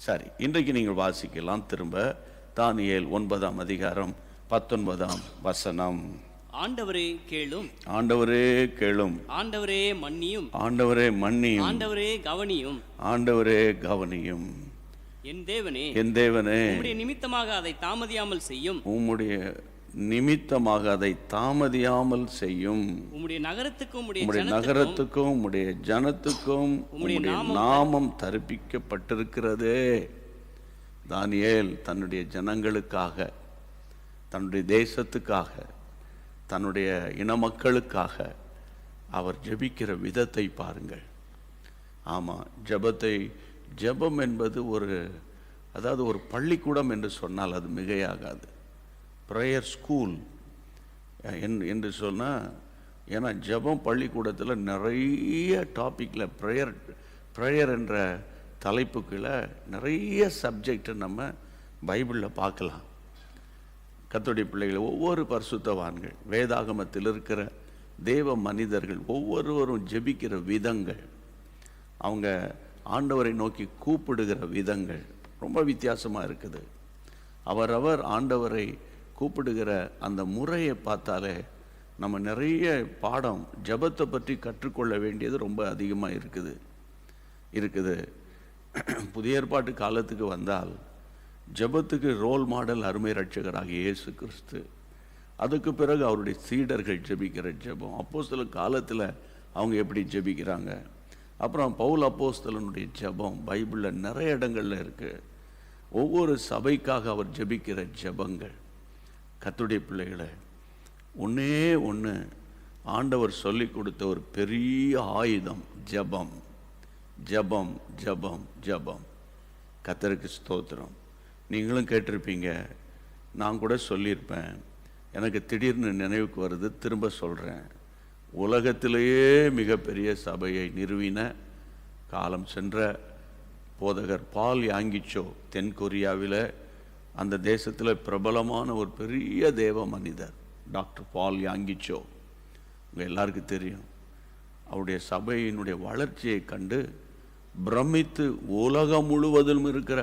சரி, இன்றைக்கு நீங்கள் வாசிக்கலாம் திரும்ப தானியேல் 9ஆம் அதிகாரம் 19ஆம் வசனம். ஆண்டவரே கேளும், ஆண்டவரே கேளும், ஆண்டவரே மன்னியும், ஆண்டவரே மன்னியும், ஆண்டவரே கவனியும், ஆண்டவரே கவனியும். என் தேவனே, என் தேவனே, உம்முடைய நிமித்தமாக அதை தாமதியாமல் செய்யும், உம்முடைய நிமித்தமாக அதை தாமதியாமல் செய்யும். உம்முடைய நகரத்துக்கும் உம்முடைய நகரத்துக்கும் உம்முடைய ஜனத்துக்கும் உம்முடைய நாமம் தரிப்பிக்கப்பட்டிருக்கிறதே. தானியேல் தன்னுடைய ஜனங்களுக்காக, தன்னுடைய தேசத்துக்காக, தன்னுடைய இன மக்களுக்காக அவர் ஜெபிக்கிற விதத்தை பாருங்கள். ஆமாம், ஜெபம் என்பது ஒரு பள்ளிக்கூடம் என்று சொன்னால் அது மிகையாகாது. ப்ரேயர் ஸ்கூல் என்று சொன்னால், ஏன்னா ஜெபம் பள்ளிக்கூடத்தில் நிறைய டாப்பிக்கில் ப்ரேயர் என்ற தலைப்புக்குள்ளே நிறைய சப்ஜெக்டை நம்ம பைபிளில் பார்க்கலாம். கர்த்தருடைய பிள்ளைகள், ஒவ்வொரு பரிசுத்தவான்கள், வேதாகமத்தில் இருக்கிற தேவ மனிதர்கள் ஒவ்வொருவரும் ஜெபிக்கிற விதங்கள், அவங்க ஆண்டவரை நோக்கி கூப்பிடுகிற விதங்கள் ரொம்ப வித்தியாசமாக இருக்குது. அவரவர் ஆண்டவரை கூப்பிடுகிற அந்த முறையை பார்த்தாலே நம்ம நிறைய பாடம் ஜெபத்தை பற்றி கற்றுக்கொள்ள வேண்டியது ரொம்ப அதிகமாக இருக்குது. புதிய ஏற்பாட்டு காலத்துக்கு வந்தால் ஜெபத்துக்கு ரோல் மாடல் அருமை ரட்சகராகிய இயேசு கிறிஸ்து. அதுக்கு பிறகு அவருடைய சீடர்கள் ஜெபிக்கிற ஜெபம், அப்போஸ்தலர் காலத்தில் அவங்க எப்படி ஜெபிக்கிறாங்க, அப்புறம் பவுல் அப்போஸ்தலனுடைய ஜெபம் பைபிளில் நிறைய இடங்களில் இருக்குது. ஒவ்வொரு சபைக்காக அவர் ஜெபிக்கிற ஜெபங்கள். கர்த்தருடைய பிள்ளைகளை, ஒன்றே ஒன்று ஆண்டவர் சொல்லி கொடுத்த ஒரு பெரிய ஆயுதம் ஜெபம். ஜெபம் ஜெபம் ஜெபம். கர்த்தருக்கு ஸ்தோத்திரம். நீங்களும் கேட்டிருப்பீங்க, நான் கூட சொல்லியிருப்பேன். எனக்கு திடீர்னு நினைவுக்கு வருது, திரும்ப சொல்கிறேன். உலகத்திலேயே மிகப்பெரிய சபையை நிறுவின காலம் சென்ற போதகர் பால் யாங்கிச்சோ, தென்கொரியாவில் அந்த தேசத்தில் பிரபலமான ஒரு பெரிய தேவ மனிதர் டாக்டர் பால் யாங்கிச்சோ. உங்கள் எல்லாருக்கும் தெரியும். அவருடைய சபையினுடைய வளர்ச்சியை கண்டு பிரமித்து உலகம் முழுவதும் இருக்கிற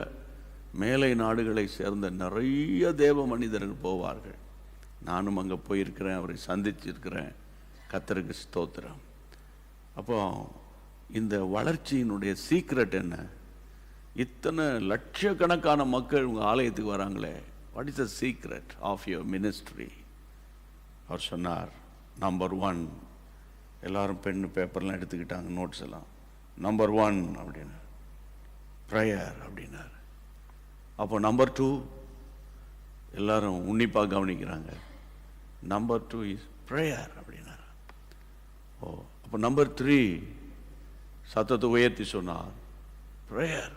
மேலை நாடுகளை சேர்ந்த நிறைய தேவ மனிதர்கள் போவார்கள். நானும் அங்கே போயிருக்கிறேன், அவரை சந்திச்சிருக்கிறேன். கர்த்தருக்கு ஸ்தோத்திரம். அப்போ இந்த வளர்ச்சியினுடைய சீக்ரெட் என்ன? இத்தனை லட்சக்கணக்கான மக்கள் உங்கள் ஆலயத்துக்கு வராங்களே, what is the secret of your ministry? அவர் சொன்னார், நம்பர் 1, எல்லாரும் பென்னு பேப்பர்லாம் எடுத்துக்கிட்டாங்க, நோட்ஸ் எல்லாம். நம்பர் 1 அப்படின்னு ப்ரேயர் அப்படின்னார். அப்போ நம்பர் 2 எல்லாரும் உன்னிப்பாக கவனிக்கிறாங்க. நம்பர் 2 இஸ் ப்ரேயர் அப்படின்னார். அப்போ நம்பர் 3 சத்தத்தை உயர்த்தி சொன்னார், ப்ரேயர்.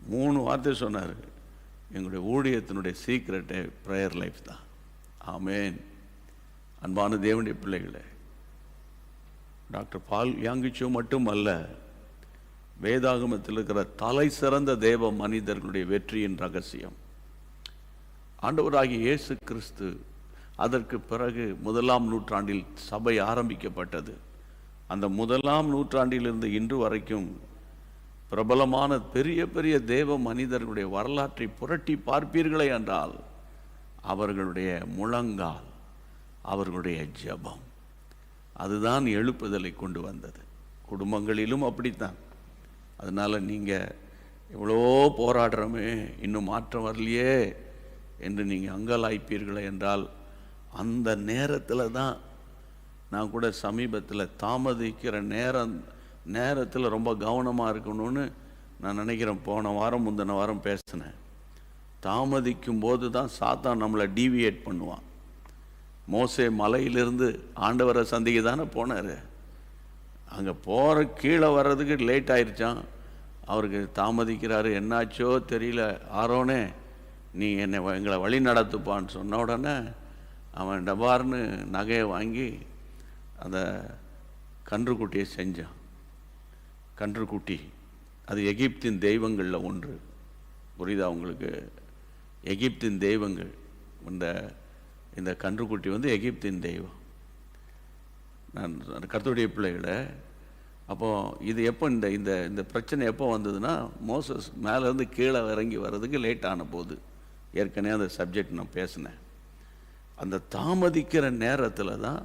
3 வார்த்தை சொன்னார். எங்களுடைய ஊழியத்தினுடைய சீக்ரெட்டே ப்ரேயர் லைஃப் தான். ஆமேன். அன்பான தேவனுடைய பிள்ளைகளே, டாக்டர் பால் யாங்கிச்சோ மட்டும் அல்ல, வேதாகமத்தில் இருக்கிற தலை சிறந்த தேவ மனிதர்களுடைய வெற்றியின் ரகசியம் ஆண்டவராகிய இயேசு கிறிஸ்து. அதற்கு பிறகு 1ஆம் நூற்றாண்டில் சபை ஆரம்பிக்கப்பட்டது. அந்த 1ஆம் நூற்றாண்டிலிருந்து இன்று வரைக்கும் பிரபலமான பெரிய பெரிய தேவ மனிதர்களுடைய வரலாற்றை புரட்டி பார்ப்பீர்களே என்றால், அவர்களுடைய முழங்கால், அவர்களுடைய ஜெபம், அதுதான் எழுப்புதலை கொண்டு வந்தது. குடும்பங்களிலும் அப்படித்தான். அதனால் நீங்கள் எவ்வளோ போராடுறோமே, இன்னும் மாற்றம் வரலையே என்று நீங்கள் அங்கலாய்ப்பீர்களே என்றால், அந்த நேரத்தில் தான் நான் கூட சமீபத்தில் தாமதிக்கிற நேரத்தில் ரொம்ப கவனமாக இருக்கணும்னு நான் நினைக்கிறேன். போன வாரம் முந்தின வாரம் பேசினேன். தாமதிக்கும் போது தான் சாத்தான் நம்மளை டீவியேட் பண்ணுவான். மோசே மலையிலிருந்து ஆண்டவரை சந்திக்க தானே போனார். அங்கே போகிற கீழே வர்றதுக்கு லேட் ஆயிடுச்சான். அவருக்கு தாமதிக்கிறாரு. என்னாச்சோ தெரியல, ஆரோனே நீ எங்களை வழி நடத்துப்பான்னு சொன்ன உடனே அவன் டபார்னு நகையை வாங்கி அந்த கன்றுக்குட்டியை செஞ்சான். கன்றுக்குட்டி அது எகிப்தின் தெய்வங்களில் ஒன்று. புரியுதா உங்களுக்கு? எகிப்தின் தெய்வங்கள். இந்த கன்றுக்குட்டி எகிப்தின் தெய்வம். நான் கர்த்தருடைய பிள்ளைகளை, அப்போது இது எப்போ இந்த இந்த இந்த பிரச்சனை எப்போ வந்ததுன்னா, மோசஸ் மேலேருந்து கீழே இறங்கி வர்றதுக்கு லேட் ஆன போது. ஏற்கனவே அந்த சப்ஜெக்ட் நான் பேசினேன். அந்த தாமதிக்கிற நேரத்தில் தான்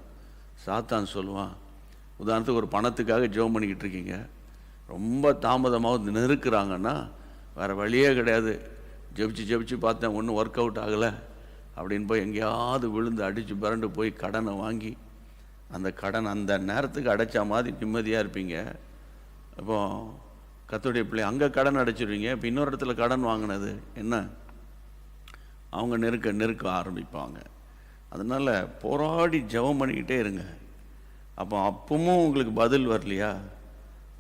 சாத்தான் சொல்லுவான். உதாரணத்துக்கு ஒரு பணத்துக்காக ஜெபம் பண்ணிக்கிட்டு இருக்கீங்க, ரொம்ப தாமதமாக நெருக்குறாங்கன்னா வேறு வழியே கிடையாது. ஜெபிச்சு பார்த்தேன், ஒன்றும் ஒர்க் அவுட் ஆகலை அப்படின்னு போய் எங்கேயாவது விழுந்து அடித்து பிறண்டு போய் கடனை வாங்கி அந்த கடன் அந்த நேரத்துக்கு அடைச்சா மாதிரி நிம்மதியாக இருப்பீங்க. அப்போ கர்த்தருடைய பிள்ளை அங்கே கடன் அடைச்சிடுவீங்க. இப்போ இன்னொரு இடத்துல கடன் வாங்கினது என்ன, அவங்க நெருக்க ஆரம்பிப்பாங்க. அதனால் போராடி ஜெபம் பண்ணிக்கிட்டே இருங்க. அப்பவும் உங்களுக்கு பதில் வரலையா,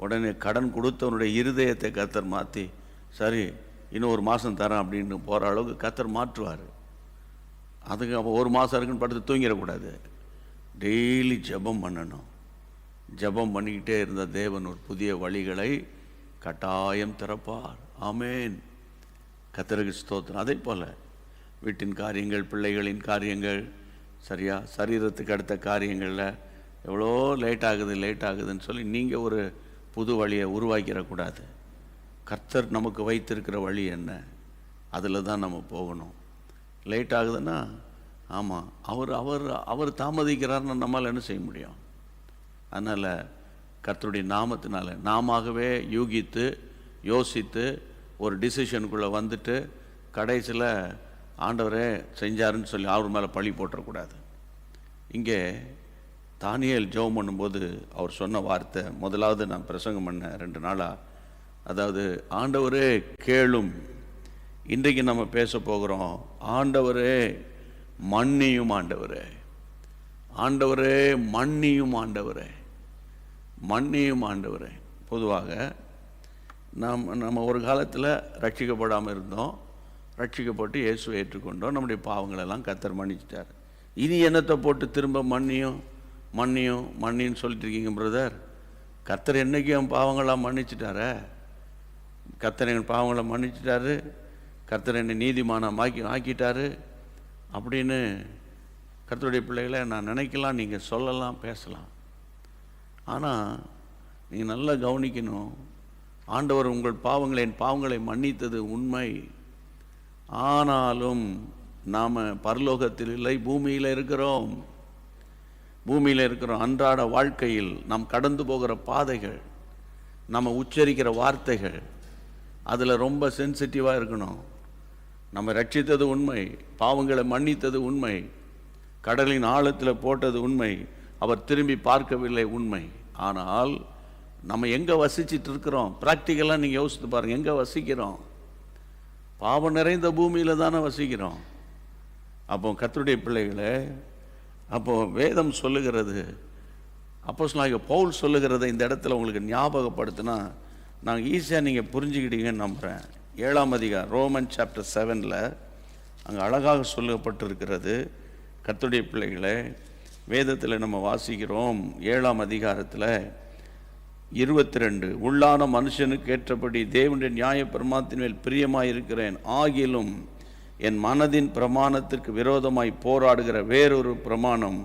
உடனே கடன் கொடுத்தவனுடைய இருதயத்தை கர்த்தர் மாற்றி, சரி இன்னும் ஒரு மாதம் தரேன் அப்படின்னு போகிற அளவுக்கு கர்த்தர் மாற்றுவார். அதுக்கு அப்போ ஒரு மாதம் இருக்குன்னு படுத்து தூங்கிடக்கூடாது. டெய்லி ஜெபம் பண்ணணும். ஜெபம் பண்ணிக்கிட்டே இருந்த தேவன் ஒரு புதிய வழிகளை கட்டாயம் திறப்பார். ஆமேன். கர்த்தருக்கு ஸ்தோத்திரம். அதே போல் வீட்டின் காரியங்கள், பிள்ளைகளின் காரியங்கள், சரியா சரீரத்துக்கு அடுத்த காரியங்களில் எவ்வளோ லேட் ஆகுதுன்னு சொல்லி நீங்கள் ஒரு புது வழியை உருவாக்கிடக்கூடாது. கர்த்தர் நமக்கு வைத்திருக்கிற வழி என்ன, அதில் தான் நம்ம போகணும். லேட் ஆகுதுன்னா ஆமாம், அவர் தாமதிக்கிறார்னு நம்மளால் என்ன செய்ய முடியும்? அதனால் கர்த்தருடைய நாமத்தினால நாமவே யூகித்து யோசித்து ஒரு டிசிஷனுக்குள்ளே வந்துட்டு கடைசியில் ஆண்டவரே செஞ்சாருன்னு சொல்லி அவர் மேலே பழி போட்டுறக்கூடாது. இங்கே தானியேல் ஜெபம் பண்ணும்போது அவர் சொன்ன வார்த்தை, முதலாவது நான் பிரசங்கம் பண்ணேன் 2 நாளாக, அதாவது ஆண்டவரே கேளும். இன்றைக்கு நம்ம பேச போகிறோம், ஆண்டவரே மன்னியும், ஆண்டவரே ஆண்டவரே மன்னியும், ஆண்டவரே மன்னியும், ஆண்டவரே. பொதுவாக நம்ம ஒரு காலத்தில் ரட்சிக்கப்படாமல் இருந்தோம், ரட்சிக்கப்பட்டு இயேசுவை ஏற்றுக்கொண்டோம், நம்முடைய பாவங்களெல்லாம் கர்த்தர் மன்னிச்சிட்டார். இனி என்னத்தை போட்டு திரும்ப மன்னியும் சொல்லிட்டு இருக்கீங்க பிரதர்? கர்த்தர் என்னைக்கு என் பாவங்களாம் மன்னிச்சிட்டாரே, கர்த்தர் என் பாவங்களை மன்னிச்சிட்டாரு, கர்த்தர் என்னை நீதிமானம் ஆக்கிட்டாரு அப்படின்னு கர்த்தருடைய பிள்ளைகளை நான் நினைக்கலாம், நீங்கள் சொல்லலாம், பேசலாம். ஆனால் நீங்கள் நல்லா கவனிக்கணும். ஆண்டவர் உங்கள் பாவங்களை, என் பாவங்களை மன்னித்தது உண்மை. ஆனாலும் நாம் பரலோகத்தில் இல்லை, பூமியில் இருக்கிறோம். அன்றாட வாழ்க்கையில் நாம் கடந்து போகிற பாதைகள், நம்ம உச்சரிக்கிற வார்த்தைகள், அதில் ரொம்ப சென்சிட்டிவாக இருக்கணும். நம்ம ரட்சித்தது உண்மை, பாவங்களை மன்னித்தது உண்மை, கடலின் ஆழத்தில் போட்டது உண்மை, அவர் திரும்பி பார்க்கவில்லை உண்மை. ஆனால் நம்ம எங்கே வசிச்சுட்டு இருக்கிறோம்? ப்ராக்டிக்கலாக நீங்கள் யோசித்து பாருங்கள், எங்கே வசிக்கிறோம்? பாவம் நிறைந்த பூமியில் தானே வசிக்கிறோம். அப்போ கர்த்தருடைய பிள்ளைகளே, அப்போது வேதம் சொல்லுகிறது, அப்போஸ்தலனாகிய பவுல் சொல்லுகிறத இந்த இடத்துல உங்களுக்கு ஞாபகப்படுத்தினா நாங்கள் ஈஸியாக நீங்கள் புரிஞ்சுக்கிட்டீங்கன்னு நம்புகிறேன். 7ஆம் அதிகாரம் ரோமன் சாப்டர் 7 அங்கே அழகாக சொல்லப்பட்டிருக்கிறது. கர்த்தருடைய பிள்ளைகளே, வேதத்தில் நம்ம வாசிக்கிறோம் 7ஆம் அதிகாரத்தில் 22, உள்ளான மனுஷனுக்கு ஏற்றபடி தேவனுடைய நியாய பிரமாணத்தின் மேல் பிரியமாயிருக்கிறேன், ஆகிலும் என் மனதின் பிரமாணத்திற்கு விரோதமாய் போராடுகிற வேறொரு பிரமாணம்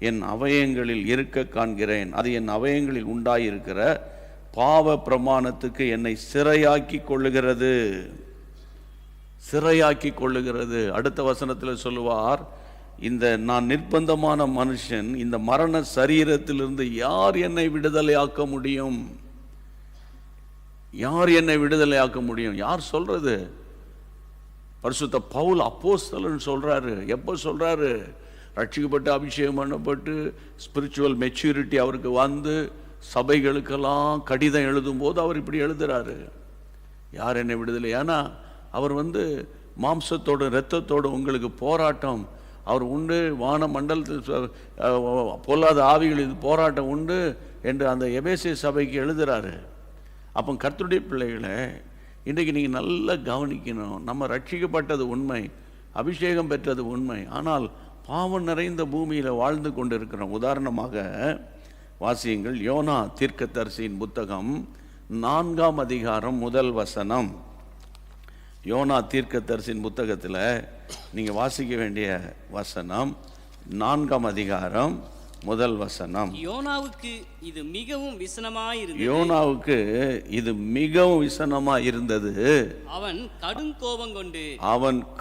என் அவயங்களில் இருக்க காண்கிறேன். அது என் அவயங்களில் உண்டாயிருக்கிற பாவ பிரமாணத்துக்கு என்னை சிறையாக்கி கொள்ளுகிறது. அடுத்த வசனத்தில் சொல்லுவார், இந்த நான் நிர்பந்தமான மனுஷன், இந்த மரண சரீரத்திலிருந்து யார் என்னை விடுதலையாக்க முடியும்? யார் சொல்றது? பரிசுத்த பவுல் அப்போஸ்தலன் சொல்றாரு. எப்போ சொல்றாரு? ரட்சிக்கப்பட்டு அபிஷேகம் பண்ணப்பட்டு ஸ்பிரிச்சுவல் மெச்சூரிட்டி அவருக்கு வந்து சபைகளுக்கெல்லாம் கடிதம் எழுதும்போது அவர் இப்படி எழுதுறாரு, யார் என்னை விடுதலை? ஏன்னா அவர் மாம்சத்தோடு இரத்தத்தோடு உங்களுக்கு போராட்டம் அவர் உண்டு, வான மண்டலத்தில் பொல்லாத ஆவிகள் இது போராட்டம் உண்டு என்று அந்த எபேசிய சபைக்கு எழுதுறாரு. அப்போ கர்த்தருடைய பிள்ளைகளை இன்றைக்கு நீங்கள் நல்லா கவனிக்கணும். நம்ம ரட்சிக்கப்பட்டது உண்மை, அபிஷேகம் பெற்றது உண்மை, ஆனால் பாவம் நிறைந்த பூமியில் வாழ்ந்து கொண்டு இருக்கிறோம். உதாரணமாக வாசியுங்கள், யோனா தீர்க்கதரிசியின் புத்தகம் 4ஆம் அதிகாரம் 1 வசனம். யோனா தீர்க்கதரிசியின் புத்தகத்தில் நீங்கள் வாசிக்க வேண்டிய வசனம் 4ஆம் அதிகாரம் முதல் வசனம். யோனாவுக்கு இது மிகவும் விசனமாயிருந்தது. யோனாவுக்கு இது மிகவும் விசனமா இருந்தது. அவன்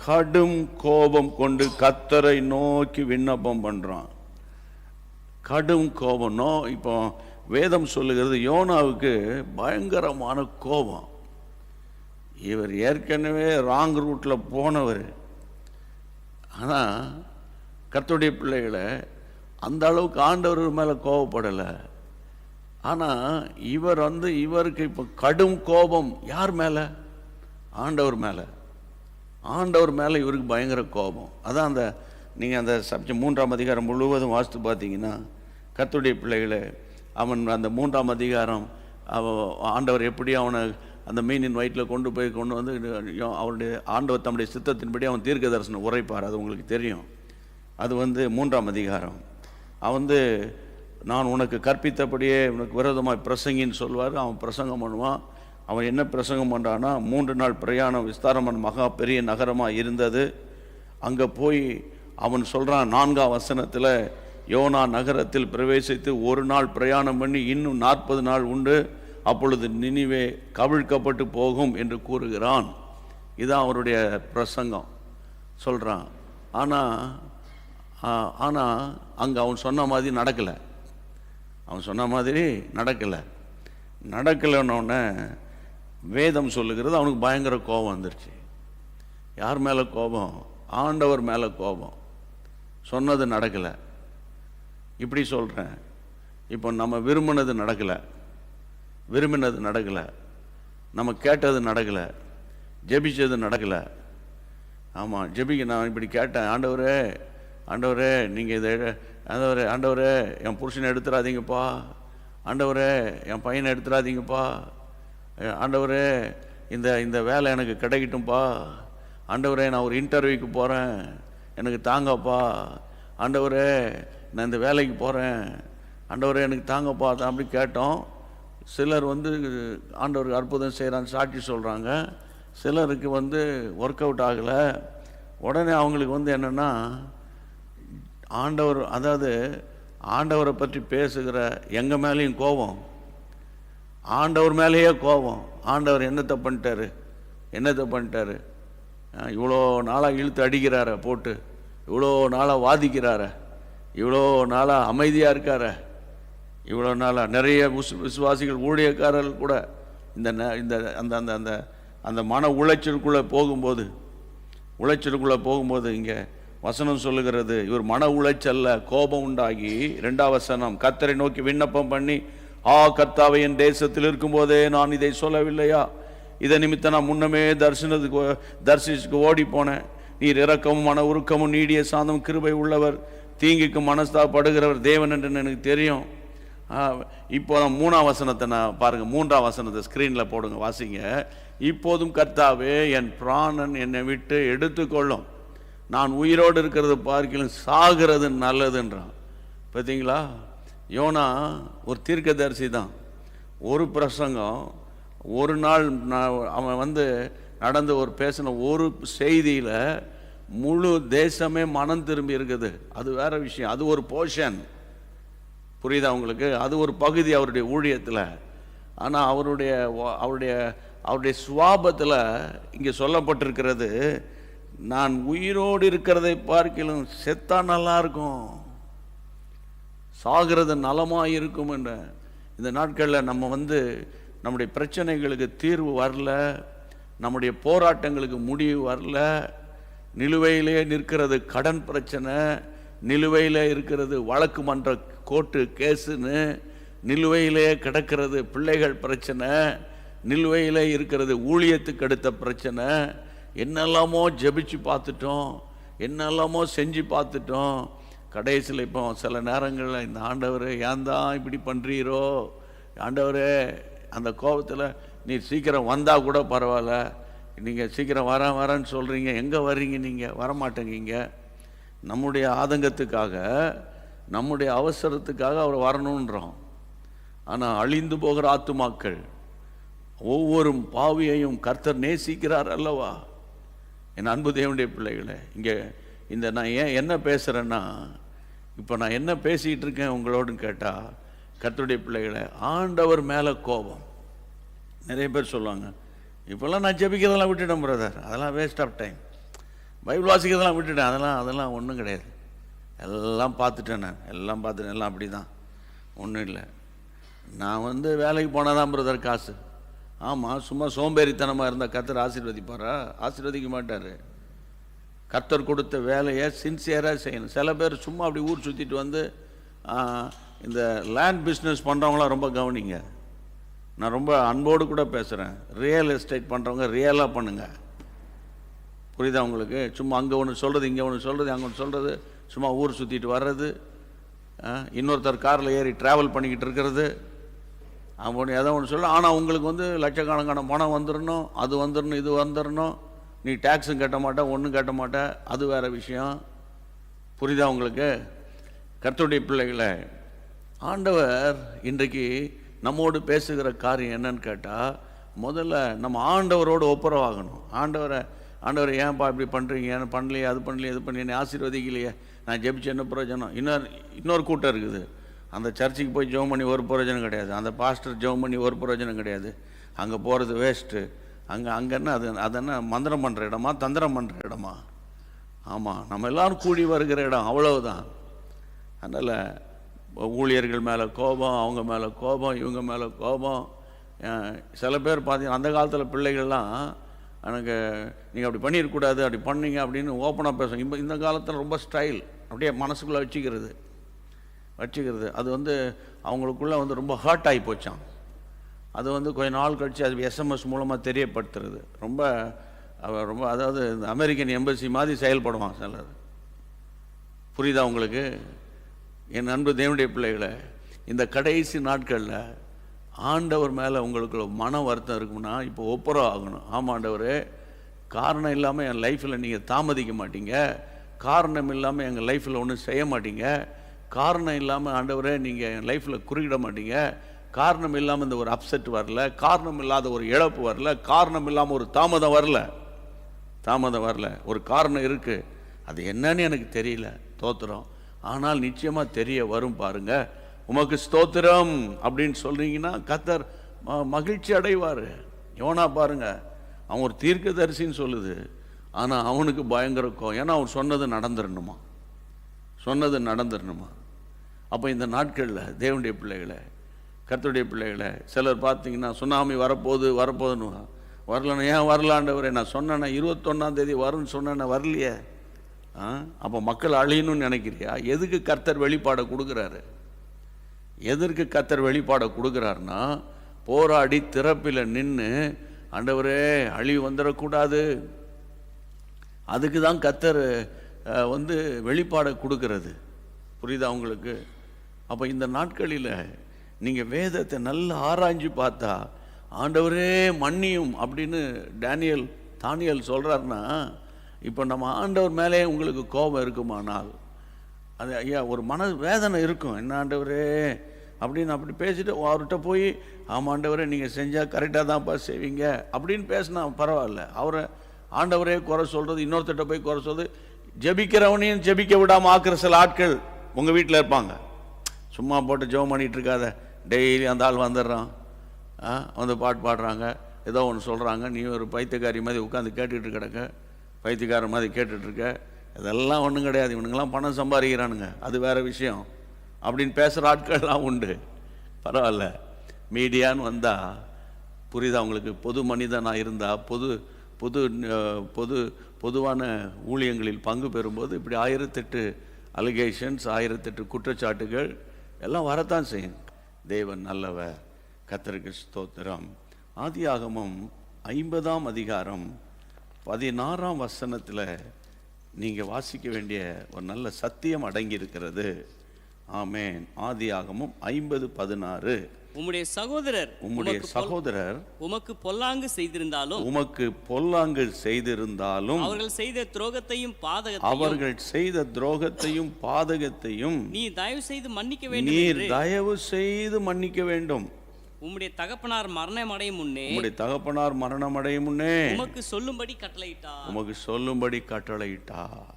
கடும் கோபம் கொண்டு கர்த்தரை நோக்கி விண்ணப்பம் பண்றான். கடும் கோபம். இப்போ வேதம் சொல்லுகிறது யோனாவுக்கு பயங்கரமான கோபம். இவர் ஏற்கனவே ராங் ரூட்ல போனவர். ஆனால் கர்த்தருடைய பிள்ளைகளை அந்த அளவுக்கு ஆண்டவர் மேலே கோபப்படலை. ஆனால் இவருக்கு இப்போ கடும் கோபம். யார் மேலே? ஆண்டவர் மேலே. ஆண்டவர் மேலே இவருக்கு பயங்கர கோபம். அதான் நீங்கள் அந்த சப்ஜெக்ட் 3ஆம் அதிகாரம் முழுவதும் வாசித்து பார்த்தீங்கன்னா கர்த்தருடைய பிள்ளைகளை அவன் அந்த 3ஆம் அதிகாரம் ஆண்டவர் எப்படி அவனை அந்த மீனின் வயிற்றில் கொண்டு வந்து அவருடைய ஆண்டவர் தம்முடைய சித்தத்தின்படி அவன் தீர்க்க தரிசனம் உரைப்பார். அது உங்களுக்கு தெரியும். அது 3ஆம் அதிகாரம். அவன் நான் உனக்கு கற்பித்தபடியே உனக்கு விரோதமாக பிரசங்கின்னு சொல்வார். அவன் பிரசங்கம் பண்ணுவான். அவன் என்ன பிரசங்கம் பண்ணுறான்னா 3 நாள் பிரயாணம் விஸ்தாரமான மகா பெரிய நகரமாக இருந்தது. அங்கே போய் அவன் சொல்கிறான் 4ஆம் வசனத்தில், யோனா நகரத்தில் பிரவேசித்து 1 நாள் பிரயாணம் பண்ணி இன்னும் 40 நாள் உண்டு, அப்பொழுது நினிவே கவிழ்க்கப்பட்டு போகும் என்று கூறுகிறான். இதுதான் அவருடைய பிரசங்கம் சொல்கிறான். ஆனால் அங்கே அவன் சொன்ன மாதிரி நடக்கலை. நடக்கலைன்னொன்னே வேதம் சொல்லுகிறது அவனுக்கு பயங்கர கோபம் வந்துருச்சு. யார் மேலே கோபம்? ஆண்டவர் மேலே கோபம். சொன்னது நடக்கலை. இப்படி சொல்கிறேன், இப்போ நம்ம விரும்பினது நடக்கலை, நம்ம கேட்டது நடக்கலை, ஜெபிச்சது நடக்கலை. ஆமாம், ஜெபிக்க நான் இப்படி கேட்டேன், ஆண்டவரே நீங்கள் இதை ஆண்டவரே என் புருஷனை எடுத்துடாதீங்கப்பா, ஆண்டவரே என் பையனை எடுத்துடாதீங்கப்பா, ஆண்டவரே இந்த வேலை எனக்கு கிடைக்கட்டும்ப்பா, ஆண்டவரே நான் ஒரு இன்டர்வியூக்கு போகிறேன் எனக்கு தாங்கப்பா, ஆண்டவரே நான் இந்த வேலைக்கு போகிறேன் ஆண்டவரே எனக்கு தாங்கப்பா. அப்படி கேட்டோம். சிலர் ஆண்டவருக்கு அற்புதம் செய்கிறாங்க, சாட்சி சொல்கிறாங்க. சிலருக்கு ஒர்க் அவுட் ஆகலை. உடனே அவங்களுக்கு என்னென்னா ஆண்டவரை பற்றி பேசுகிற எங்கள் மேலேயும் கோபம், ஆண்டவர் மேலேயே கோபம். ஆண்டவர் என்னத்தை பண்ணிட்டாரு, இவ்வளோ நாளாக இழுத்து அடிக்கிறார போட்டு, இவ்வளோ நாளாக வாதிக்கிறார, இவ்வளோ நாளாக அமைதியாக இருக்கார, இவ்வளோ நாளாக நிறைய விசுவாசிகள் ஊழியக்காரர்கள் கூட இந்த அந்த அந்த அந்த அந்த மன உளைச்சலுக்குள்ளே போகும்போது இங்கே வசனம் சொல்லுகிறது, இவர் மன உளைச்சல்ல கோபம் உண்டாகி 2ஆம் வசனம், கர்த்தரை நோக்கி விண்ணப்பம் பண்ணி, கர்த்தாவே என் தேசத்தில் இருக்கும்போதே நான் இதை சொல்லவில்லையா? இதை நிமித்தம் நான் முன்னமே தரிசிச்சுக்கு ஓடி போனேன். நீர் இரக்கமும் மன உருக்கமும் நீடிய சாந்தமும் கிருபை உள்ளவர், தீங்குக்கு மனஸ்தாபடுகிறவர் தேவன் என்று எனக்கு தெரியும். இப்போ 3ஆம் வசனத்தை நான் பாருங்க, 3ஆம் வசனத்தை ஸ்கிரீன்ல போடுங்க, வாசிங்க. இப்போதும் கர்த்தாவே என் பிராணன் என்னை விட்டு எடுத்துக்கொள்ளும், நான் உயிரோடு இருக்கிறது பார்க்கிலும் சாகிறது நல்லதுன்றான். பார்த்தீங்களா? யோனா ஒரு தீர்க்கதரிசி தான். ஒரு பிரசங்கம், ஒரு நாள் அவன் நடந்த ஒரு பேசின ஒரு செய்தியில் முழு தேசமே மனம் திரும்பி இருக்குது. அது வேற விஷயம், அது ஒரு போர்ஷன். புரியுதா உங்களுக்கு? அது ஒரு பகுதி அவருடைய ஊழியத்தில். ஆனால் அவருடைய சுவாபத்தில் இங்கே சொல்லப்பட்டிருக்கிறது, நான் உயிரோடு இருக்கிறதை பார்க்கிலும் செத்தா நல்லா இருக்கும், சாகிறது நலமாக இருக்கும் என்ற. இந்த நாட்களில் நம்ம நம்முடைய பிரச்சனைகளுக்கு தீர்வு வரல, நம்முடைய போராட்டங்களுக்கு முடிவு வரல. நிலுவையிலே நிற்கிறது கடன் பிரச்சனை, நிலுவையிலே இருக்கிறது வழக்கு மன்ற கோர்ட்டு கேஸுன்னு, நிலுவையிலே கிடக்கிறது பிள்ளைகள் பிரச்சனை, நிலுவையிலே இருக்கிறது ஊழியத்துக்கு அடுத்த பிரச்சனை. என்னெல்லாமோ ஜெபிச்சு பார்த்துட்டோம், என்னெல்லாமோ செஞ்சு பார்த்துட்டோம். கடைசியில் இப்போ சில நேரங்களில் இந்த ஆண்டவர் ஏன் தான் இப்படி பண்ணுறீரோ ஆண்டவரே, அந்த கோபத்தில் நீர் சீக்கிரம் வந்தால் கூட பரவாயில்ல, நீங்கள் சீக்கிரம் வரேன்னு சொல்கிறீங்க, எங்கே வர்றீங்க? நீங்கள் வரமாட்டேங்க. நம்முடைய ஆதங்கத்துக்காக, நம்முடைய அவசரத்துக்காக அவர் வரணுன்றோம். ஆனால் அழிந்து போகிற ஆத்துமாக்கள், ஒவ்வொரு பாவியையும் கர்த்தர் நேசிக்கிறார் அல்லவா? என் அன்பு தேவனுடைய பிள்ளைகளே, இங்கே நான் ஏன் என்ன பேசுகிறேன்னா, இப்போ நான் என்ன பேசிக்கிட்டு இருக்கேன் உங்களோடுன்னு கேட்டால், கர்த்தருடைய பிள்ளைகளை, ஆண்டவர் மேலே கோபம். நிறைய பேர் சொல்லுவாங்க, இப்போல்லாம் நான் ஜெபிக்கிறதெல்லாம் விட்டுட்டேன் பிரதர், அதெல்லாம் வேஸ்ட் ஆஃப் டைம். பைபிள் வாசிக்கிறதெல்லாம் விட்டுட்டேன், அதெல்லாம் ஒன்றும் கிடையாது. எல்லாம் பார்த்துட்டேன், நான் எல்லாம் பார்த்துட்டேன், எல்லாம் அப்படி தான், ஒன்றும் இல்லை. நான் வேலைக்கு போனால் தான் பிரதர் காசு. ஆமாம், சும்மா சோம்பேறித்தனமாக இருந்தால் கர்த்தர் ஆசீர்வதிப்பாரா? ஆசீர்வதிக்க மாட்டார். கர்த்தர் கொடுத்த வேலையை சின்சியராக செய்யணும். சில பேர் சும்மா அப்படி ஊர் சுற்றிட்டு இந்த லேண்ட் பிஸ்னஸ் பண்ணுறவங்களாம் ரொம்ப கவனிங்க. நான் ரொம்ப அன்போடு கூட பேசுகிறேன். ரியல் எஸ்டேட் பண்ணுறவங்க ரியலாக பண்ணுங்கள். புரியுதா உங்களுக்கு? சும்மா அங்கே ஒன்று சொல்கிறது, இங்கே ஒன்று சொல்கிறது, அங்கே ஒன்று சொல்கிறது, சும்மா ஊர் சுற்றிட்டு வர்றது, இன்னொருத்தர் காரில் ஏறி ட்ராவல் பண்ணிக்கிட்டு இருக்கிறது, அவன் எதோ ஒன்று சொல்ல. ஆனால் உங்களுக்கு லட்சக்கணக்கான பணம் வந்துடணும், அது வந்துடணும், இது வந்துடணும், நீ டேக்ஸும் கட்ட மாட்டே, ஒன்றும் கட்ட மாட்டே, அது வேறு விஷயம். புரியுதா உங்களுக்கு? கர்த்தருடைய பிள்ளைகளை, ஆண்டவர் இன்றைக்கு நம்மோடு பேசுகிற காரியம் என்னன்னு கேட்டால், முதல்ல நம்ம ஆண்டவரோடு ஒப்புரவாகணும். ஆண்டவரை ஏன்ப்பா இப்படி பண்ணுறீங்க, ஏன் பண்ணலையே, அது பண்ணலையே, இது பண்ணலையே, ஆசீர்வதிக்கலையே, நான் ஜெபிச்சு என்ன பிரயோஜனம்? இன்னொரு கூட்டம் இருக்குது. அந்த சர்ச்சுக்கு போய் ஜெபம் பண்ணி ஒரு பிரயோஜனம் கிடையாது, அந்த பாஸ்டர் ஜெபம் பண்ணி ஒரு பிரயோஜனம் கிடையாது, அங்கே போகிறது வேஸ்ட்டு. அங்கன்னா அது என்ன மந்திரம் பண்ணுற இடமா, தந்திரம் பண்ணுற இடமா? ஆமாம், நம்ம எல்லோரும் கூடி வருகிற இடம், அவ்வளவுதான். அதனால் ஊழியர்கள் மேலே கோபம், அவங்க மேலே கோபம், இவங்க மேலே கோபம். சில பேர் பார்த்தீங்கன்னா, அந்த காலத்தில் பிள்ளைகள்லாம் எனக்கு நீங்கள் அப்படி பண்ணிடக்கூடாது, அப்படி பண்ணீங்க அப்படின்னு ஓப்பனாக பேசுவோம். இந்த காலத்தில் ரொம்ப ஸ்டைல், அப்படியே மனசுக்குள்ளே வச்சுக்கிறது. அது அவங்களுக்குள்ளே ரொம்ப ஹர்ட் ஆகி போச்சான். அது கொஞ்ச நாள் கழித்து அது எஸ்எம்எஸ் மூலமாக தெரியப்படுத்துறது. ரொம்ப அதாவது இந்த அமெரிக்கன் எம்பசி மாதிரி செயல்படுவான் சிலர். புரியுதா உங்களுக்கு? என் அன்பு தேவனுடைய பிள்ளைகளை, இந்த கடைசி நாட்களில் ஆண்டவர் மேலே உங்களுக்கு மன வருத்தம் இருக்குன்னா இப்போ ஒப்புரவு ஆகணும். ஆமாம் ஆண்டவரே, காரணம் இல்லாமல் என் லைஃப்பில் நீங்கள் தாமதிக்க மாட்டீங்க, காரணம் இல்லாமல் எங்கள் லைஃப்பில் ஒன்றும் செய்ய மாட்டீங்க, காரணம் இல்லாமல் ஆண்டவரே நீங்கள் என் லைஃப்பில் குறுக்கிட மாட்டீங்க, காரணம் இல்லாமல் இந்த ஒரு அப்செட் வரல, காரணம் இல்லாத ஒரு இழப்பு வரல, காரணம் இல்லாமல் ஒரு தாமதம் வரல. ஒரு காரணம் இருக்குது, அது என்னன்னு எனக்கு தெரியல, தோத்திரம், ஆனால் நிச்சயமாக தெரிய வரும் பாருங்க. உமக்கு ஸ்தோத்திரம் அப்படின்னு சொல்றீங்கன்னா கர்த்தர் மகிழ்ச்சி அடைவார். யோனா பாருங்க, அவன் ஒரு தீர்க்கதரிசின்னு சொல்லுது, ஆனால் அவனுக்கு பயங்கர கோவம். ஏன்னா அவன் சொன்னது நடந்துடணுமா. அப்போ இந்த நாட்களில் தேவனுடைய பிள்ளைகளை, கர்த்தருடைய பிள்ளைகளை, சிலர் பார்த்தீங்கன்னா சுனாமி வரப்போகுதுன்னு வரலன்னு, ஏன் வரலாண்டவரே, நான் சொன்னேன்னா 21ஆம் தேதி வரும்னு சொன்னேன்னா வரலையே. அப்போ மக்கள் அழியணும்னு நினைக்கிறியா? எதுக்கு கர்த்தர் வெளிப்பாடை கொடுக்குறாருன்னா, போராடி திறப்பில் நின்று ஆண்டவரே அழிவு வந்துடக்கூடாது, அதுக்கு தான் கர்த்தர் வெளிப்பாடை கொடுக்கறது. புரியுதா உங்களுக்கு? அப்போ இந்த நாட்களில் நீங்கள் வேதத்தை நல்லா ஆராய்ஞ்சு பார்த்தா, ஆண்டவரே மன்னியும் அப்படின்னு தானியல் சொல்கிறாருன்னா, இப்போ நம்ம ஆண்டவர் மேலே உங்களுக்கு கோபம் இருக்குமானால், அது ஐயா ஒரு மன வேதனை இருக்கும். என்ன ஆண்டவரே அப்படின்னு அப்படி பேசிட்டு அவர்கிட்ட போய், ஆமாம் ஆண்டவரே நீங்கள் செஞ்சால் கரெக்டாக தான்ப்பா செய்வீங்க அப்படின்னு பேசினா பரவாயில்ல. அவரை ஆண்டவரே குறை சொல்கிறது, இன்னொருத்தட்ட போய் குறை சொல்கிறது, ஜெபிக்கிறவனையும் ஜெபிக்க விடாமல் ஆக்குற சில ஆட்கள் உங்கள் வீட்டில் இருப்பாங்க. சும்மா போட்டு ஜெபம் பண்ணிகிட்டு இருக்காத, டெய்லி அந்த ஆள் வந்துடுறான், பாட்டு பாடுறாங்க, ஏதோ ஒன்று சொல்கிறாங்க, நீ ஒரு பைத்தியக்காரி மாதிரி உட்காந்து கேட்டுக்கிட்டு கிடக்க, பைத்தியக்காரன் மாதிரி கேட்டுட்ருக்க, இதெல்லாம் ஒன்றும் கிடையாது, இவனுங்கெல்லாம் பணம் சம்பாதிக்கிறானுங்க, அது வேறு விஷயம் அப்படின்னு பேசுகிற ஆட்கள்லாம் உண்டு. பரவாயில்ல, மீடியான்னு வந்தால் புரியுதா உங்களுக்கு? பொது மனிதனாக இருந்தால், பொதுவான ஊழியங்களில் பங்கு பெறும்போது இப்படி 1008 அலிகேஷன்ஸ், 1008 குற்றச்சாட்டுகள் எல்லாம் வரத்தான் செய்யும். தேவன் நல்லவர், கர்த்தருக்கு ஸ்தோத்திரம். ஆதியாகமம் 50ஆம் அதிகாரம் 16ஆம் வசனத்தில் நீங்கள் வாசிக்க வேண்டிய ஒரு நல்ல சத்தியம் அடங்கி இருக்கிறது. ஆமென். ஆதியாகமம் 50:16. உம்முடைய சகோதரர் உமக்கு பொல்லாங்கு செய்திருந்தாலும் அவர்கள் செய்த துரோகத்தையும் பாதகத்தையும் நீ தயவு செய்து மன்னிக்க வேண்டும். உம்முடைய தகப்பனார் மரணம் அடையும் முன்னே உமக்கு சொல்லும்படி கட்டளையிட்டார்.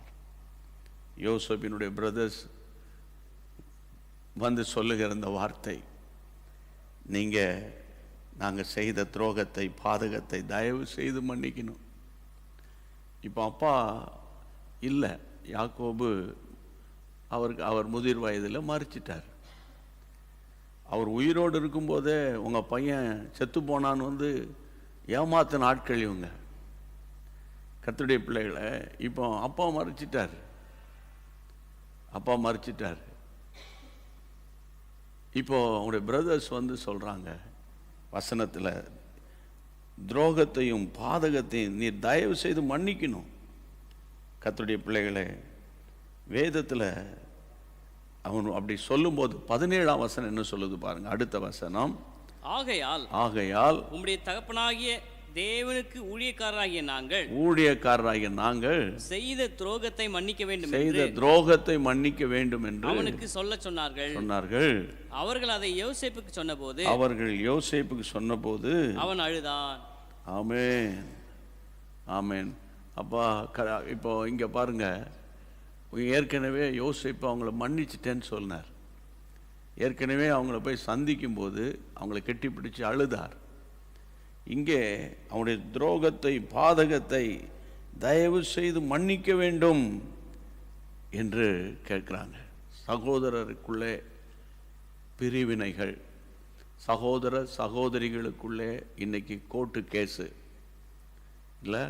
யோசேப்பினுடைய பிரதர்ஸ் வந்து சொல்லுகிற இந்த வார்த்தை, நாங்கள் செய்த துரோகத்தை பாதகத்தை தயவு செய்து மன்னிக்கணும். இப்போ அப்பா இல்லை, யாக்கோபு அவர் முதிர் வயதில் மரிச்சிட்டார். அவர் உயிரோடு இருக்கும்போதே உங்கள் பையன் செத்து போனான்னு வந்து ஏமாத்தின ஆட்கள் இவங்க, கர்த்தருடைய பிள்ளைகளை. இப்போ அப்பா மரிச்சிட்டார். இப்போ அவங்களுடைய பிரதர்ஸ் வந்து சொல்கிறாங்க வசனத்தில், துரோகத்தையும் பாதகத்தையும் நீ தயவு செய்து மன்னிக்கணும். கர்த்தருடைய பிள்ளைகளை, வேதத்தில் அவன் அப்படி சொல்லும்போது 17ஆம் வசனம் என்ன சொல்லுது பாருங்க. அடுத்த வசனம், ஆகையால் உம்முடைய தகப்பனாகிய தேவனுக்கு ஊழியக்காரராகிய நாங்கள் செய்த துரோகத்தை மன்னிக்க வேண்டும் என்று அவனுக்கு சொல்ல சொன்னார்கள். அவர்கள் அதை யோசேப்புக்கு சொன்னபோது அவன் அழுதான். ஆமென். அப்பா, இப்போ இங்க பாருங்க, ஏற்கனவே யோசேப்பு அவங்கள மன்னிச்சிட்டேன்னு சொன்னார். ஏற்கனவே அவங்கள போய் சந்திக்கும் போது அவங்கள கெட்டி பிடிச்சு அழுதார். இங்கே அவனுடைய துரோகத்தை பாதகத்தை தயவு செய்து மன்னிக்க வேண்டும் என்று கேட்குறாங்க. சகோதரருக்குள்ளே பிரிவினைகள், சகோதர சகோதரிகளுக்குள்ளே இன்னைக்கு கோர்ட்டு கேஸு இல்லை,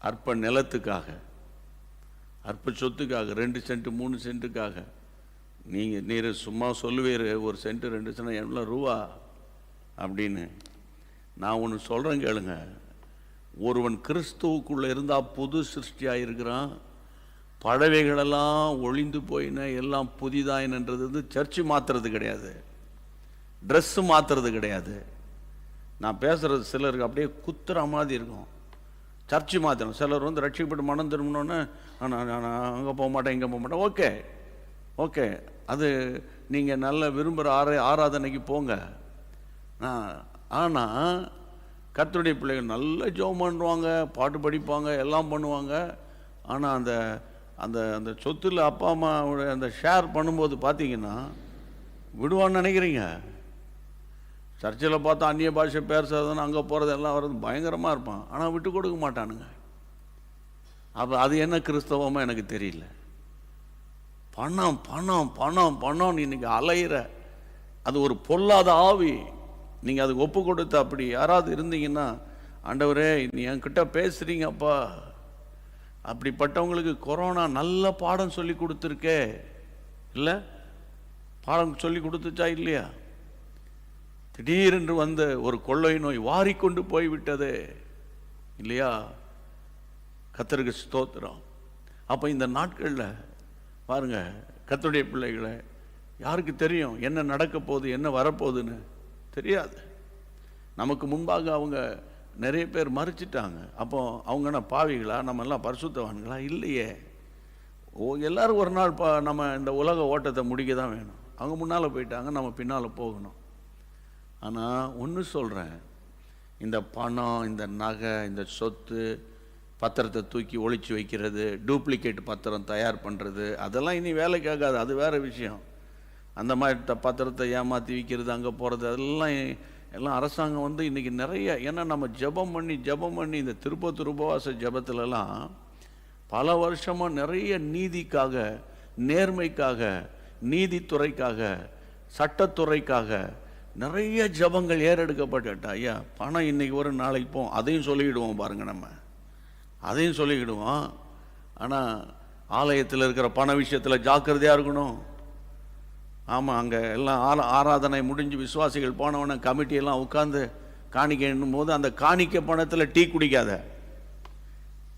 அற்ப நிலத்துக்காக, அற்ப சொத்துக்காக, 2 சென்ட் 3 சென்ட்டுக்காக. நீர் சும்மா சொல்லுவீர், 1 சென்ட் 2 சென்ட் எவ்வளோ ரூபா அப்படின்னு. நான் ஒன்று சொல்கிறேன் கேளுங்க. ஒருவன் கிறிஸ்துவுக்குள்ளே இருந்தால் புது சிருஷ்டியாக இருக்கிறான். பழவைகளெல்லாம் ஒளிந்து போயின, எல்லாம் புதிதாயினன்றது வந்து சர்ச்சு மாற்றுறது கிடையாது, ட்ரெஸ்ஸு மாற்றுறது கிடையாது. நான் பேசுகிறது சிலருக்கு அப்படியே குத்துற மாதிரி இருக்கும். சர்ச்சு மாற்றணும். சிலர் வந்து ரட்சிக்கப்பட்டு மனம் திரும்பினோன்னு நான் அங்கே போக மாட்டேன் இங்கே போக மாட்டேன். ஓகே, அது நீங்கள் நல்ல விரும்புகிற ஆராதனைக்கு போங்க. ஆனால் கர்த்தருடைய பிள்ளைகள் நல்ல ஜெபம் பண்ணுவாங்க, பாட்டு படிப்பாங்க, எல்லாம் பண்ணுவாங்க. ஆனால் அந்த அந்த அந்த சொத்துல அப்பா அம்மாவோட அந்த ஷேர் பண்ணும்போது பார்த்தீங்கன்னா விடுவான்னு நினைக்கிறீங்க. சர்ச்சில் பார்த்தா அந்நிய பாஷை பேசுறதுன்னு அங்கே போகிறது எல்லாம் வர்றது பயங்கரமாக இருப்பான். ஆனால் விட்டு கொடுக்க மாட்டானுங்க. அப்போ அது என்ன கிறிஸ்தவமாக எனக்கு தெரியல. பணம் பணம் பணம் பணம்னு இன்னைக்கு அலையிற அது ஒரு பொல்லாத ஆவி. நீங்கள் அதுக்கு ஒப்பு கொடுத்து அப்படி யாராவது இருந்தீங்கன்னா, ஆண்டவரே நீ என்கிட்ட பேசுகிறீங்கப்பா, அப்படிப்பட்டவங்களுக்கு கொரோனா நல்ல பாடம் சொல்லி கொடுத்துருக்கே, இல்லை பாடம் சொல்லி கொடுத்துச்சா இல்லையா? திடீரென்று வந்த ஒரு கொள்ளை நோய் வாரிக்கொண்டு போய்விட்டது இல்லையா? கர்த்தருக்கு ஸ்தோத்திரம். அப்போ இந்த நாட்களில் பாருங்க, கர்த்தருடைய பிள்ளைகளை, யாருக்கு தெரியும் என்ன நடக்க போகுது, என்ன வரப்போகுதுன்னு தெரியாது. நமக்கு முன்பாக அவங்க நிறைய பேர் மறிச்சிட்டாங்க. அப்போ அவங்க என்ன பாவிகளா? நம்ம எல்லாம் பரிசுத்தவான்களா? இல்லையே. எல்லாரும் ஒரு நாள் நம்ம இந்த உலக ஓட்டத்தை முடிக்க தான் வேணும். அவங்க முன்னால் போயிட்டாங்க, நம்ம பின்னால் போகணும். ஆனால் ஒன்று சொல்கிறேன், இந்த பணம், இந்த நகை, இந்த சொத்து, பத்திரத்தை தூக்கி ஒழிச்சு வைக்கிறது, டூப்ளிகேட் பத்திரம் தயார் பண்ணுறது, அதெல்லாம் இனி வேலைக்கு ஆகாது. அது வேறு விஷயம். அந்த மாதிரி பத்திரத்தை ஏமாற்றி விற்கிறது, அங்கே போகிறது, எல்லாம் அரசாங்கம் வந்து இன்றைக்கி நிறைய. ஏன்னா நம்ம ஜெபம் பண்ணி இந்த திருப்பத்தூர் உபவாச ஜெபத்திலலாம் பல வருஷமாக நிறைய நீதிக்காக, நேர்மைக்காக, நீதித்துறைக்காக, சட்டத்துறைக்காக நிறைய ஜெபங்கள் ஏறெடுக்கப்பட்டா. ஐயா, பணம் இன்றைக்கி ஒரு நாளைக்கு போகும், அதையும் சொல்லிக்கிடுவோம் பாருங்கள். நம்ம அதையும் சொல்லிக்கிடுவோம். ஆனால் ஆலயத்தில் இருக்கிற பண விஷயத்தில் ஜாக்கிரதையாக இருக்கணும். ஆமாம், அங்கே எல்லாம் ஆராதனை முடிஞ்சு விசுவாசிகள் போனவன கமிட்டியெல்லாம் உட்காந்து காணிக்கணும் போது அந்த காணிக்க பணத்தில் டீ குடிக்காத.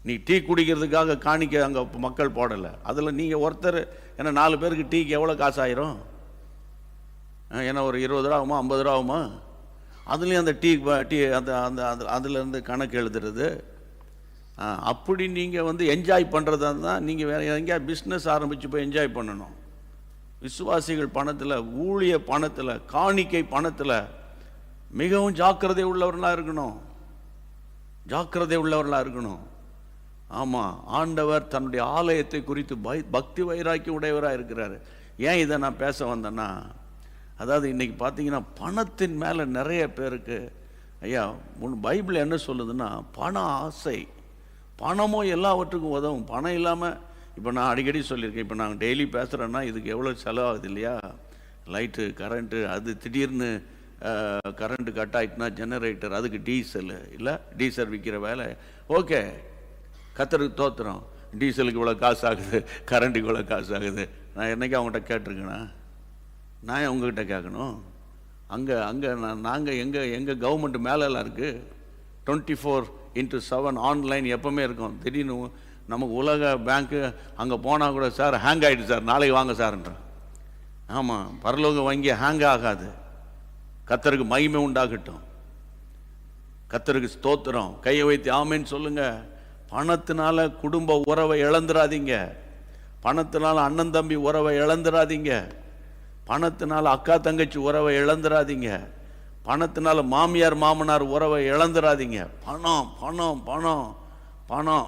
நீ டீ குடிக்கிறதுக்காக காணிக்க அங்கே மக்கள் போடலை. அதில் நீங்கள் ஒருத்தர், ஏன்னா 4 பேருக்கு டீக்கு எவ்வளோ காசு ஆயிரும்? ஏன்னா ஒரு 20 ரூபா ஆகுமா, 50 ரூபா ஆகுமா? அதுலேயும் அந்த டீ அந்த அந்த அதுலேருந்து கணக்கு எழுதுறது. அப்படி நீங்கள் வந்து என்ஜாய் பண்ணுறதா தான் நீங்கள் வேறு எங்கேயா பிஸ்னஸ் ஆரம்பித்து போய் என்ஜாய் பண்ணணும். விசுவாசிகள் பணத்தில், ஊழிய பணத்தில், காணிக்கை பணத்தில் மிகவும் ஜாக்கிரதை உள்ளவர்களாக இருக்கணும். ஆமாம், ஆண்டவர் தன்னுடைய ஆலயத்தை குறித்து பக்தி வைராக்கி உடையவராக இருக்கிறார். ஏன் இதை நான் பேச வந்தேன்னா, அதாவது இன்றைக்கி பார்த்தீங்கன்னா பணத்தின் மேலே நிறைய பேருக்கு, ஐயா பைபிள் என்ன சொல்லுதுன்னா, பண ஆசை, பணமும் எல்லாவற்றுக்கும் உதவும். பணம் இல்லாமல், இப்போ நான் அடிக்கடி சொல்லியிருக்கேன், இப்போ நாங்கள் டெய்லி பேசுகிறேன்னா இதுக்கு எவ்வளோ செலவாகுது இல்லையா? லைட்டு, கரண்ட்டு, அது திடீர்னு கரண்ட்டு கட் ஆகிட்டுனா ஜெனரேட்டர், அதுக்கு டீசலு இல்லை, டீசல் விற்கிற வேலை. ஓகே, கத்தருக்கு தோத்துறோம், டீசலுக்கு இவ்வளோ காசு ஆகுது, கரண்ட்டுக்கு இவ்வளோ காசு ஆகுது. நான் என்னைக்கு அவங்ககிட்ட கேட்டிருக்கேனா? நான் உங்ககிட்ட கேட்கணும். அங்கே நாங்கள் எங்கள் கவர்மெண்ட் மேலெல்லாம் இருக்குது. 24/7 ஆன்லைன் எப்போவுமே இருக்கும். திடீர்னு நமக்கு உலக பேங்க்கு அங்கே போனால் கூட, சார் ஹேங் ஆகிடுது சார், நாளைக்கு வாங்க சார்ன்ற. ஆமாம், பரலோக வங்கி ஹேங் ஆகாது. கர்த்தருக்கு மகிமை உண்டாகட்டும், கர்த்தருக்கு ஸ்தோத்திரம். கையை வைத்து ஆமேன்னு சொல்லுங்க. பணத்தினால குடும்ப உறவை இழந்துடாதீங்க, பணத்தினால அண்ணன் தம்பி உறவை இழந்துடாதீங்க, பணத்தினால அக்கா தங்கச்சி உறவை இழந்துடாதீங்க, பணத்தினால மாமியார் மாமனார் உறவை இழந்துடாதீங்க. பணம் பணம் பணம் பணம்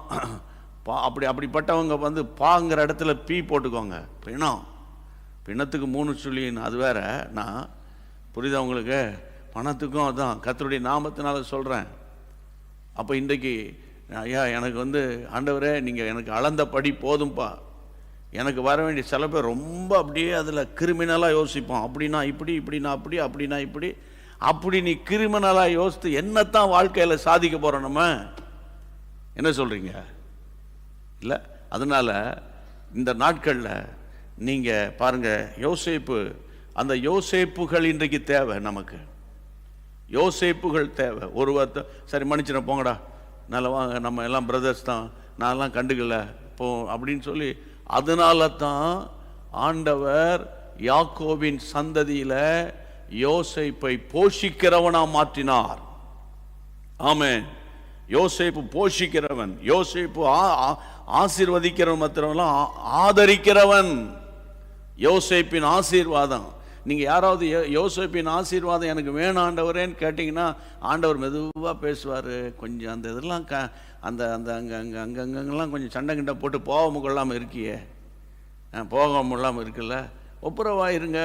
அப்படிப்பட்டவங்க பாங்கிற இடத்துல பீ போட்டுக்கோங்க. பிணத்துக்கு 3 சுழின்னு, அது வேற. நான் புரியுதா உங்களுக்கு? பணத்துக்கும் அதான், கர்த்தருடைய நாமத்தினால சொல்கிறேன். அப்போ இன்றைக்கு ஐயா எனக்கு ஆண்டவரே நீங்கள் எனக்கு அளந்த படி போதும்பா, எனக்கு வர வேண்டிய சில பேர் ரொம்ப அப்படியே அதில் கிரிமினலாக யோசிப்போம். அப்படின்னா இப்படி, இப்படின்னா அப்படி, அப்படின்னா இப்படி. அப்படி நீ கிரிமினலாக யோசித்து என்னத்தான் வாழ்க்கையில் சாதிக்க போகிறோம் நம்ம? என்ன சொல்கிறீங்க? இல்லை, அதனால் இந்த நாட்களில் நீங்கள் பாருங்கள், யோசேப்பு, அந்த யோசேப்புகள் இன்றைக்கு தேவை நமக்கு. யோசேப்புகள் தேவை. ஒருவர் சரி மன்னிச்சிட போங்கடா, நல்ல வாங்க, நம்ம எல்லாம் பிரதர்ஸ் தான், நான்லாம் கண்டுக்கல போ அப்படின்னு சொல்லி, அதனால தான் ஆண்டவர் யாக்கோபின் சந்ததியில் யோசேப்பை போஷிக்கிறவனா மாற்றினார். ஆமென். யோசேப்பு போஷிக்கிறவன், யோசேப்பு ஆசீர்வதிக்கிறவன், மற்றவெல்லாம் ஆதரிக்கிறவன். யோசேப்பின் ஆசீர்வாதம். நீங்கள் யாராவது யோசேப்பின் ஆசீர்வாதம் எனக்கு வேணும் ஆண்டவரேன்னு கேட்டிங்கன்னா, ஆண்டவர் மெதுவாக பேசுவார். கொஞ்சம் அந்த இதெல்லாம் அந்த அந்த அங்கங்கெல்லாம் கொஞ்சம் சண்டை கிண்டை போட்டு போகாமல் கொள்ளாமல் இருக்கியே, போகாமல் இல்லாமல் இருக்குல்ல, ஒப்புரவாக இருங்க.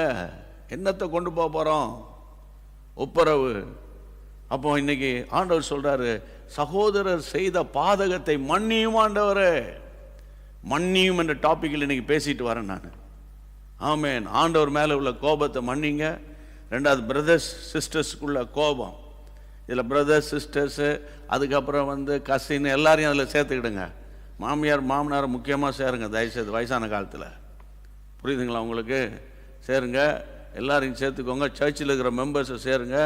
என்னத்தை கொண்டு போக போகிறோம்? ஒப்புரவு. அப்போ இன்னைக்கு ஆண்டவர் சொல்கிறாரு, சகோதரர் செய்த பாதகத்தை மன்னியும் ஆண்டவர். மன்னியும் என்ற டாப்பிக்கில் இன்னைக்கு பேசிட்டு வரேன் நான். ஆமேன். ஆண்டவர் மேலே உள்ள கோபத்தை மன்னிங்க. ரெண்டாவது, பிரதர்ஸ் சிஸ்டர்ஸுக்குள்ள கோபம். இதில் பிரதர்ஸ் சிஸ்டர்ஸு, அதுக்கப்புறம் கசின் எல்லாரையும் அதில் சேர்த்துக்கிடுங்க. மாமியார் மாமனார் முக்கியமாக சேருங்க தயவுசெய்து, வயசான காலத்தில். புரியுதுங்களா உங்களுக்கு? சேருங்க, எல்லாரையும் சேர்த்துக்கோங்க. சர்ச்சில் இருக்கிற மெம்பர்ஸை சேருங்க.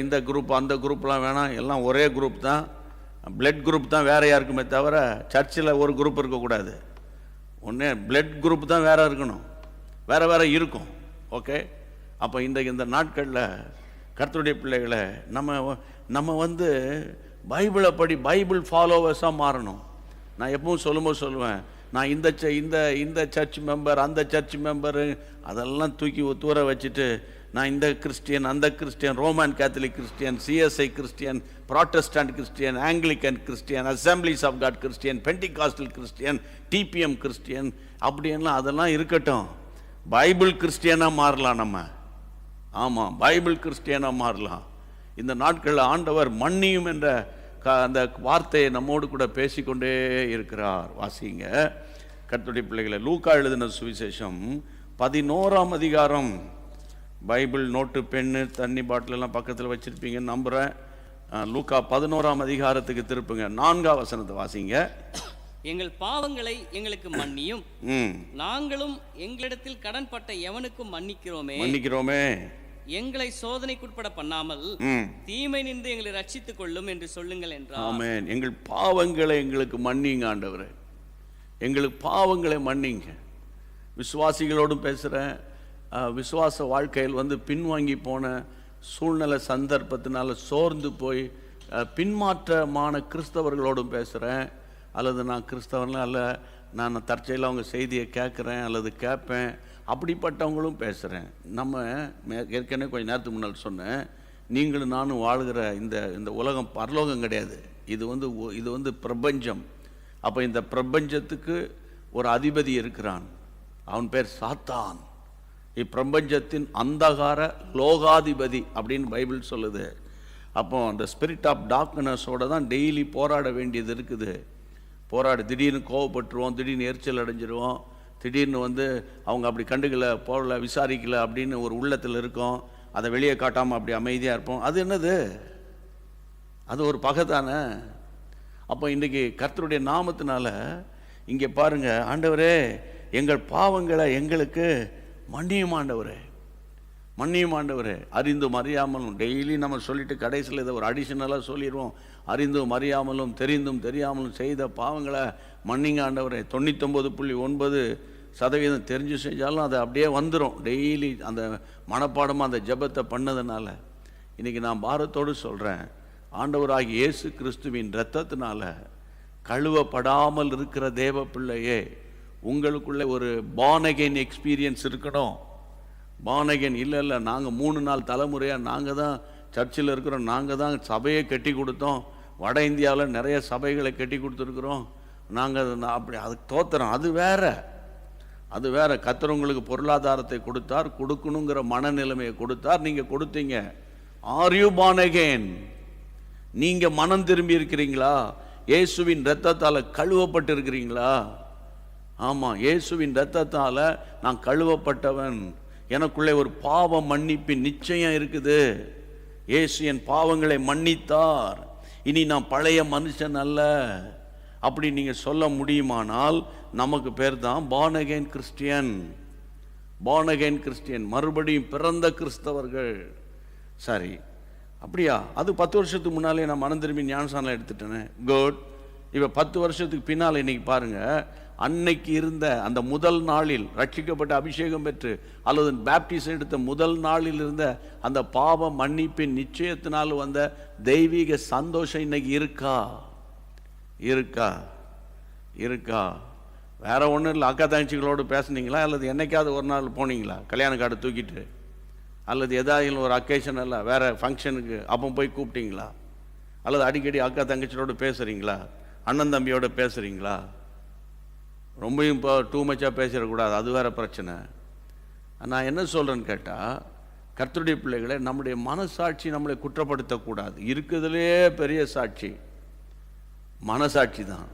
இந்த குரூப் அந்த குரூப்லாம் வேணாம், எல்லாம் ஒரே குரூப் தான். பிளட் குரூப் தான் வேற யாருக்குமே தவிர சர்ச்சில் ஒரு குரூப் இருக்கக்கூடாது. ஒன்றே பிளட் குரூப் தான் வேற இருக்கணும், வேற வேற இருக்கும். ஓகே. அப்போ இந்த நாட்களில் கர்த்தருடைய பிள்ளைகளை நம்ம பைபிளை படி பைபிள் ஃபாலோவர்ஸாக மாறணும். நான் எப்பவும் சொல்லுவேன், நான் இந்த சர்ச் மெம்பர் அந்த சர்ச் மெம்பரு அதெல்லாம் தூக்கி தூர வச்சுட்டு, நான் இந்த கிறிஸ்டியன் அந்த Christian, Roman Catholic Christian, CSI Christian, Protestant Christian, Anglican Christian, Assemblies of God Christian, Pentecostal Christian, TPM Christian, அப்படின்லாம் அதெல்லாம் இருக்கட்டும். பைபிள் கிறிஸ்டியனாக மாறலாம் நம்ம. ஆமாம், பைபிள் கிறிஸ்டியனாக மாறலாம். இந்த நாட்களில் ஆண்டவர் மன்னியும் என்ற அந்த வார்த்தையை நம்மோடு கூட பேசிக்கொண்டே இருக்கிறார். வாசிங்க கர்த்தருடைய பிள்ளைகளை. லூக்கா எழுதின சுவிசேஷம் 11ஆம் அதிகாரம். பைபிள் நோட்டு பெண்ணு தண்ணி பாட்டில் எல்லாம் பக்கத்தில் வச்சிருப்பீங்கன்னு நம்புகிறேன். லூக்கா 11ஆம் அதிகாரத்துக்கு திருப்புங்க. 4ஆம் வசனத்தை வாசிங்க. எங்கள் பாவங்களை எங்களுக்கு மன்னியும், நாங்களும் எங்களிடத்தில் கடன்பட்ட எவனுக்கும் மன்னிக்கிறோமே, எங்களை சோதனைக்குட்பட பண்ணாமல் தீமை நின்று எங்களை ரட்சித்துக் கொள்ளும் என்று சொல்லுங்கள் என்றார். ஆமென். எங்கள் பாவங்களை எங்களுக்கு மன்னிங்க ஆண்டவரே, எங்களுக்கு பாவங்களை மன்னிங்க. விசுவாசிகளோடும் பேசுகிறேன். விசுவாச வாழ்க்கையில் பின்வாங்கி போன சூழ்நிலை சந்தர்ப்பத்தினால சோர்ந்து போய் பின்மாற்றமான கிறிஸ்தவர்களோடும் பேசுகிறேன். அல்லது நான் கிறிஸ்தவன்லாம் அல்ல, நான் தற்செயலாக அவங்க செய்தியை கேட்குறேன் அல்லது கேட்பேன், அப்படிப்பட்டவங்களும் பேசுகிறேன். நம்ம ஏற்கனவே கொஞ்சம் நேரத்துக்கு முன்னால் சொன்னேன், நீங்களும் நானும் வாழ்கிற இந்த உலகம் பரலோகம் கிடையாது. இது பிரபஞ்சம். அப்போ இந்த பிரபஞ்சத்துக்கு ஒரு அதிபதி இருக்கிறான். அவன் பேர் சாத்தான். இப்பிரபஞ்சத்தின் அந்தகார லோகாதிபதி அப்படின்னு பைபிள் சொல்லுது. அப்போ அந்த ஸ்பிரிட் ஆஃப் டார்க்னஸோட தான் டெய்லி போராட வேண்டியது இருக்குது. திடீர்னு கோவப்பட்டுருவோம், திடீர்னு எரிச்சல் அடைஞ்சிருவோம், திடீர்னு அவங்க அப்படி கண்டுக்கல, போகல, விசாரிக்கல அப்படின்னு ஒரு உள்ளத்தில் இருக்கும். அதை வெளியே காட்டாமல் அப்படி அமைதியாக இருப்போம். அது என்னது? அது ஒரு பகை தானே. அப்போ இன்றைக்கி கர்த்தருடைய நாமத்தினால இங்கே பாருங்க, ஆண்டவரே எங்கள் பாவங்களை எங்களுக்கு மன்னியும் ஆண்டவரே, மன்னியும் ஆண்டவரே. அறிந்தும் அறியாமலும் டெய்லி நம்ம சொல்லிட்டு கடைசியில் இதை ஒரு அடிஷனலாக சொல்லிடுவோம். அறிந்தும் அறியாமலும் தெரிந்தும் தெரியாமலும் செய்த பாவங்களை மன்னிங்க ஆண்டவரே. 99.9% தெரிஞ்சு செஞ்சாலும் அது அப்படியே வந்துடும். டெய்லி அந்த மனப்பாடமாக அந்த ஜெபத்தை பண்ணதுனால இன்றைக்கி நான் பாரத்தோடு சொல்கிறேன், ஆண்டவராகிய இயேசு கிறிஸ்துவின் இரத்தத்தினால கழுவப்படாமல் இருக்கிற தேவ பிள்ளையே, உங்களுக்குள்ளே ஒரு பார்ன் அகைன் எக்ஸ்பீரியன்ஸ் இருக்கணும். பார்ன் அகைன் இல்லை நாங்கள் 3 நாள் தலைமுறையாக நாங்கள் தான் சர்ச்சில் இருக்கிறோம், நாங்கள் தான் சபையை கட்டி கொடுத்தோம், வட இந்தியாவில் நிறைய சபைகளை கட்டி கொடுத்துருக்குறோம், நாங்கள் அப்படி அதுக்கு தோத்துறோம். அது வேற. கர்த்தர் உங்களுக்கு பொருளாதாரத்தை கொடுத்தார், கொடுக்கணுங்கிற மனநிலைமையை கொடுத்தார், நீங்கள் கொடுத்தீங்க. Are you born again? நீங்கள் மனம் திரும்பி இருக்கிறீங்களா? இயேசுவின் இரத்தத்தால் கழுவப்பட்டு இருக்கிறீங்களா? ஆமாம், இயேசுவின் இரத்தத்தால் நான் கழுவப்பட்டவன், எனக்குள்ளே ஒரு பாவ மன்னிப்பின் நிச்சயம் இருக்குது. இயேசு என் பாவங்களை மன்னித்தார், இனி நான் பழைய மனுஷன் அல்ல. அப்படி நீங்கள் சொல்ல முடியுமானால் நமக்கு பேர் தான் born again Christian. Born again Christian, மறுபடியும் பிறந்த கிறிஸ்தவர்கள். சரி, அப்படியா? அது 10 வருஷத்துக்கு முன்னாலே நான் மனம் திரும்பி ஞானஸ்நானம் எடுத்துட்டேனே, குட். இப்போ 10 வருஷத்துக்கு பின்னால் இன்னைக்கு பாருங்கள், அன்னைக்கு இருந்த அந்த முதல் நாளில் ரட்சிக்கப்பட்ட அபிஷேகம் பெற்று அல்லது பேப்டிசம் எடுத்த முதல் நாளில் இருந்த அந்த பாவ மன்னிப்பின் நிச்சயத்தினால் வந்த தெய்வீக சந்தோஷம் இன்னைக்கு இருக்கா? வேற ஒன்றும் இல்லை. அக்கா தங்கச்சிகளோடு பேசுனீங்களா? அல்லது என்னைக்காவது ஒரு நாள் போனீங்களா கல்யாண கார்டு தூக்கிட்டு? அல்லது ஏதாவது ஒரு அக்கேஷன் இல்லை வேற ஃபங்க்ஷனுக்கு அப்போ போய் கூப்பிட்டீங்களா? அல்லது அடிக்கடி அக்கா தங்கச்சியோடு பேசுகிறீங்களா? அண்ணன் தம்பியோடு பேசுகிறீங்களா? ரொம்பவும் இப்போ டூ மச்சாக பேசிடக்கூடாது, அது வேறு பிரச்சனை. நான் என்ன சொல்கிறேன்னு கேட்டால், கர்த்தருடைய பிள்ளைகளை நம்முடைய மனசாட்சி நம்மளை குற்றப்படுத்தக்கூடாது. இருக்கிறதுலே பெரிய சாட்சி மனசாட்சி தான்.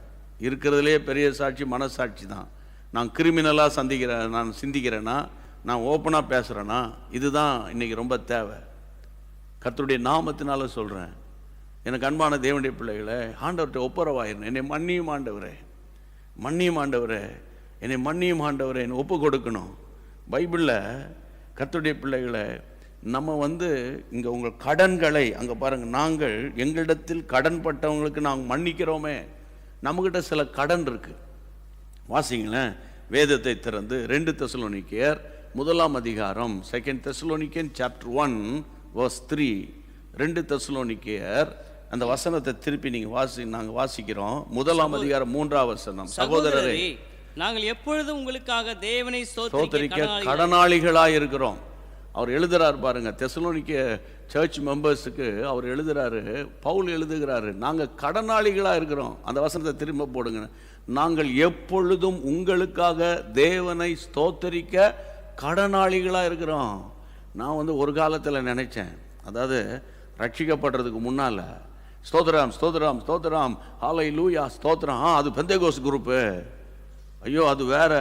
இருக்கிறதுலே பெரிய சாட்சி மனசாட்சி தான். நான் கிரிமினலாக சிந்திக்கிறேன்னா, நான் ஓப்பனாக பேசுகிறேன்னா, இதுதான் இன்றைக்கி ரொம்ப தேவை. கர்த்தருடைய நாமத்தினால சொல்கிறேன், எனக்கு அன்பான தேவனுடைய பிள்ளைகளை, ஆண்டவர்கிட்ட ஒப்புரவாயிருந்தேன். என்னை மன்னியும் ஆண்டவரே, மன்னியும் ஆண்டவரே, என்னை மன்னியும் ஆண்டவரே, என்னை ஒப்பு கொடுக்கணும். பைபிளில் கர்த்தருடைய பிள்ளைகளை நம்ம இங்கே உங்கள் கடன்களை அங்கே பாருங்கள், நாங்கள் எங்களிடத்தில் கடன் பட்டவங்களுக்கு நாங்கள் மன்னிக்கிறோமே. நம்மக்கிட்ட சில கடன் இருக்குது. வாசிங்களேன், வேதத்தை திறந்து 2 தெசலோனிக்கேயர் 1 அதிகாரம், 2 தெசலோனிக்கேயர் சாப்டர் 1 verse 3. 2 தெசலோனிக்கேயர் அந்த வசனத்தை திருப்பி நாங்கள் வாசிக்கிறோம். 1 அதிகாரம் 3 வசனம். சகோதரரே, நாங்கள் எப்பொழுதும் உங்களுக்காக தேவனை ஸ்தோத்திரிக்க கடனாளிகளாக இருக்கிறோம். அவர் எழுதுறாரு பாருங்க, தெசலோனிக்க சர்ச் மெம்பர்ஸுக்கு அவர் எழுதுறாரு, பவுல் எழுதுகிறாரு, நாங்கள் கடனாளிகளாக இருக்கிறோம். அந்த வசனத்தை திரும்ப போடுங்க. நாங்கள் எப்பொழுதும் உங்களுக்காக தேவனை ஸ்தோத்தரிக்க கடனாளிகளாக இருக்கிறோம். நான் ஒரு காலத்தில் நினைச்சேன், அதாவது ரட்சிக்கப்படுறதுக்கு முன்னால் ஸ்தோத்திரம் ஸ்தோத்திரம் ஸ்தோத்திரம் ஹல்லேலூயா ஸ்தோத்திரம், அது பெந்தேகோஸ்து குரூப்பு, ஐயோ அது வேற,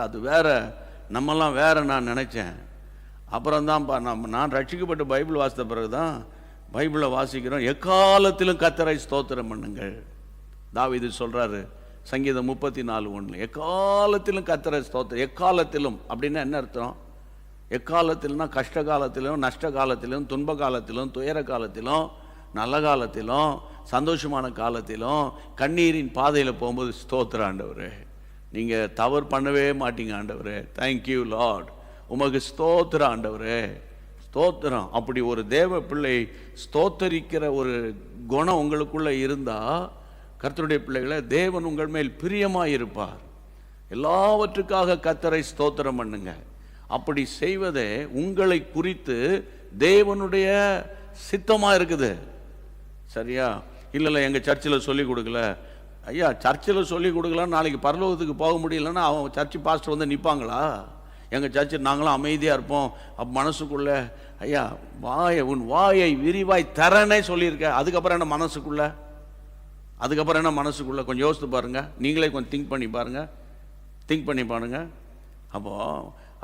அது வேற, நம்மெல்லாம் வேற நான் நினச்சேன். அப்புறம் தான் நான் ரட்சிக்கப்பட்டு பைபிள் வாசித்த பிறகு தான் பைபிளை வாசிக்கிறோம், எக்காலத்திலும் கர்த்தரை ஸ்தோத்திரம் பண்ணுங்கள். தாவீது சொல்கிறாரு சங்கீதம் 34:1, எக்காலத்திலும் கர்த்தரை ஸ்தோத்திரம். எக்காலத்திலும் அப்படின்னா என்ன அர்த்தம்? எக்காலத்தில்னா கஷ்ட காலத்திலும், நஷ்ட காலத்திலும், துன்ப காலத்திலும், துயர காலத்திலும், நல்ல காலத்திலும், சந்தோஷமான காலத்திலும், கண்ணீரின் பாதையில் போகும்போது ஸ்தோத்திர ஆண்டவரே, நீங்கள் தவறு பண்ணவே மாட்டீங்க ஆண்டவரே, தேங்க்யூ லார்ட், உமக்கு ஸ்தோத்திர ஆண்டவரே, ஸ்தோத்திரம். அப்படி ஒரு தேவ பிள்ளை ஸ்தோத்தரிக்கிற ஒரு குணம் உங்களுக்குள்ளே இருந்தால், கர்த்தருடைய பிள்ளைகளை, தேவன் உங்கள் மேல் பிரியமாக இருப்பார். எல்லாவற்றுக்காக கர்த்தரை ஸ்தோத்திரம் பண்ணுங்க. அப்படி செய்வதே உங்களை குறித்து தேவனுடைய சித்தமாக இருக்குது. சரியா? இல்லை எங்கள் சர்ச்சில் சொல்லிக் கொடுக்கல, ஐயா சர்ச்சில் சொல்லி கொடுக்கலாம், நாளைக்கு பரலோகத்துக்கு போக முடியலன்னா அவன் சர்ச்சு பாஸ்டர் வந்து நிற்பாங்களா? எங்கள் சர்ச்சு நாங்களும் அமைதியாக இருப்போம். அப்போ மனசுக்குள்ளே ஐயா உன் வாயை விரிவாய் தரனே சொல்லியிருக்க, அதுக்கப்புறம் என்ன மனசுக்குள்ளே கொஞ்சம் யோசித்து பாருங்கள். நீங்களே கொஞ்சம் திங்க் பண்ணி பாருங்கள்.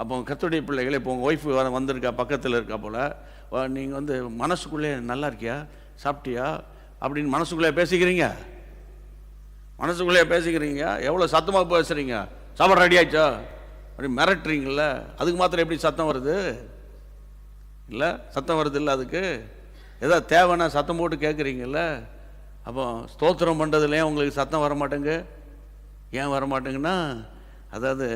அப்போ கர்த்தருடைய பிள்ளைகளே, இப்போ உங்கள் ஒய்ஃபு வந்திருக்கா, பக்கத்தில் இருக்கா போல், நீங்கள் வந்து மனசுக்குள்ளே நல்லா இருக்கியா, சாப்பிட்டியா அப்படின்னு மனசுக்குள்ளே பேசிக்கிறீங்க. எவ்வளோ சத்தமாக பேசுகிறீங்க. சாப்பாடு ரெடி ஆயிடுச்சா அப்படி மிரட்டுறீங்கள, அதுக்கு மாத்திரம் எப்படி சத்தம் வருது? இல்லை சத்தம் வருது இல்லை, அதுக்கு ஏதாவது தேவைன்னா சத்தம் போட்டு கேட்குறீங்கல்ல. அப்போ ஸ்தோத்திரம் பண்ணுறதுலேயே உங்களுக்கு சத்தம் வர மாட்டேங்க. ஏன் வர மாட்டேங்கன்னா, அதாவது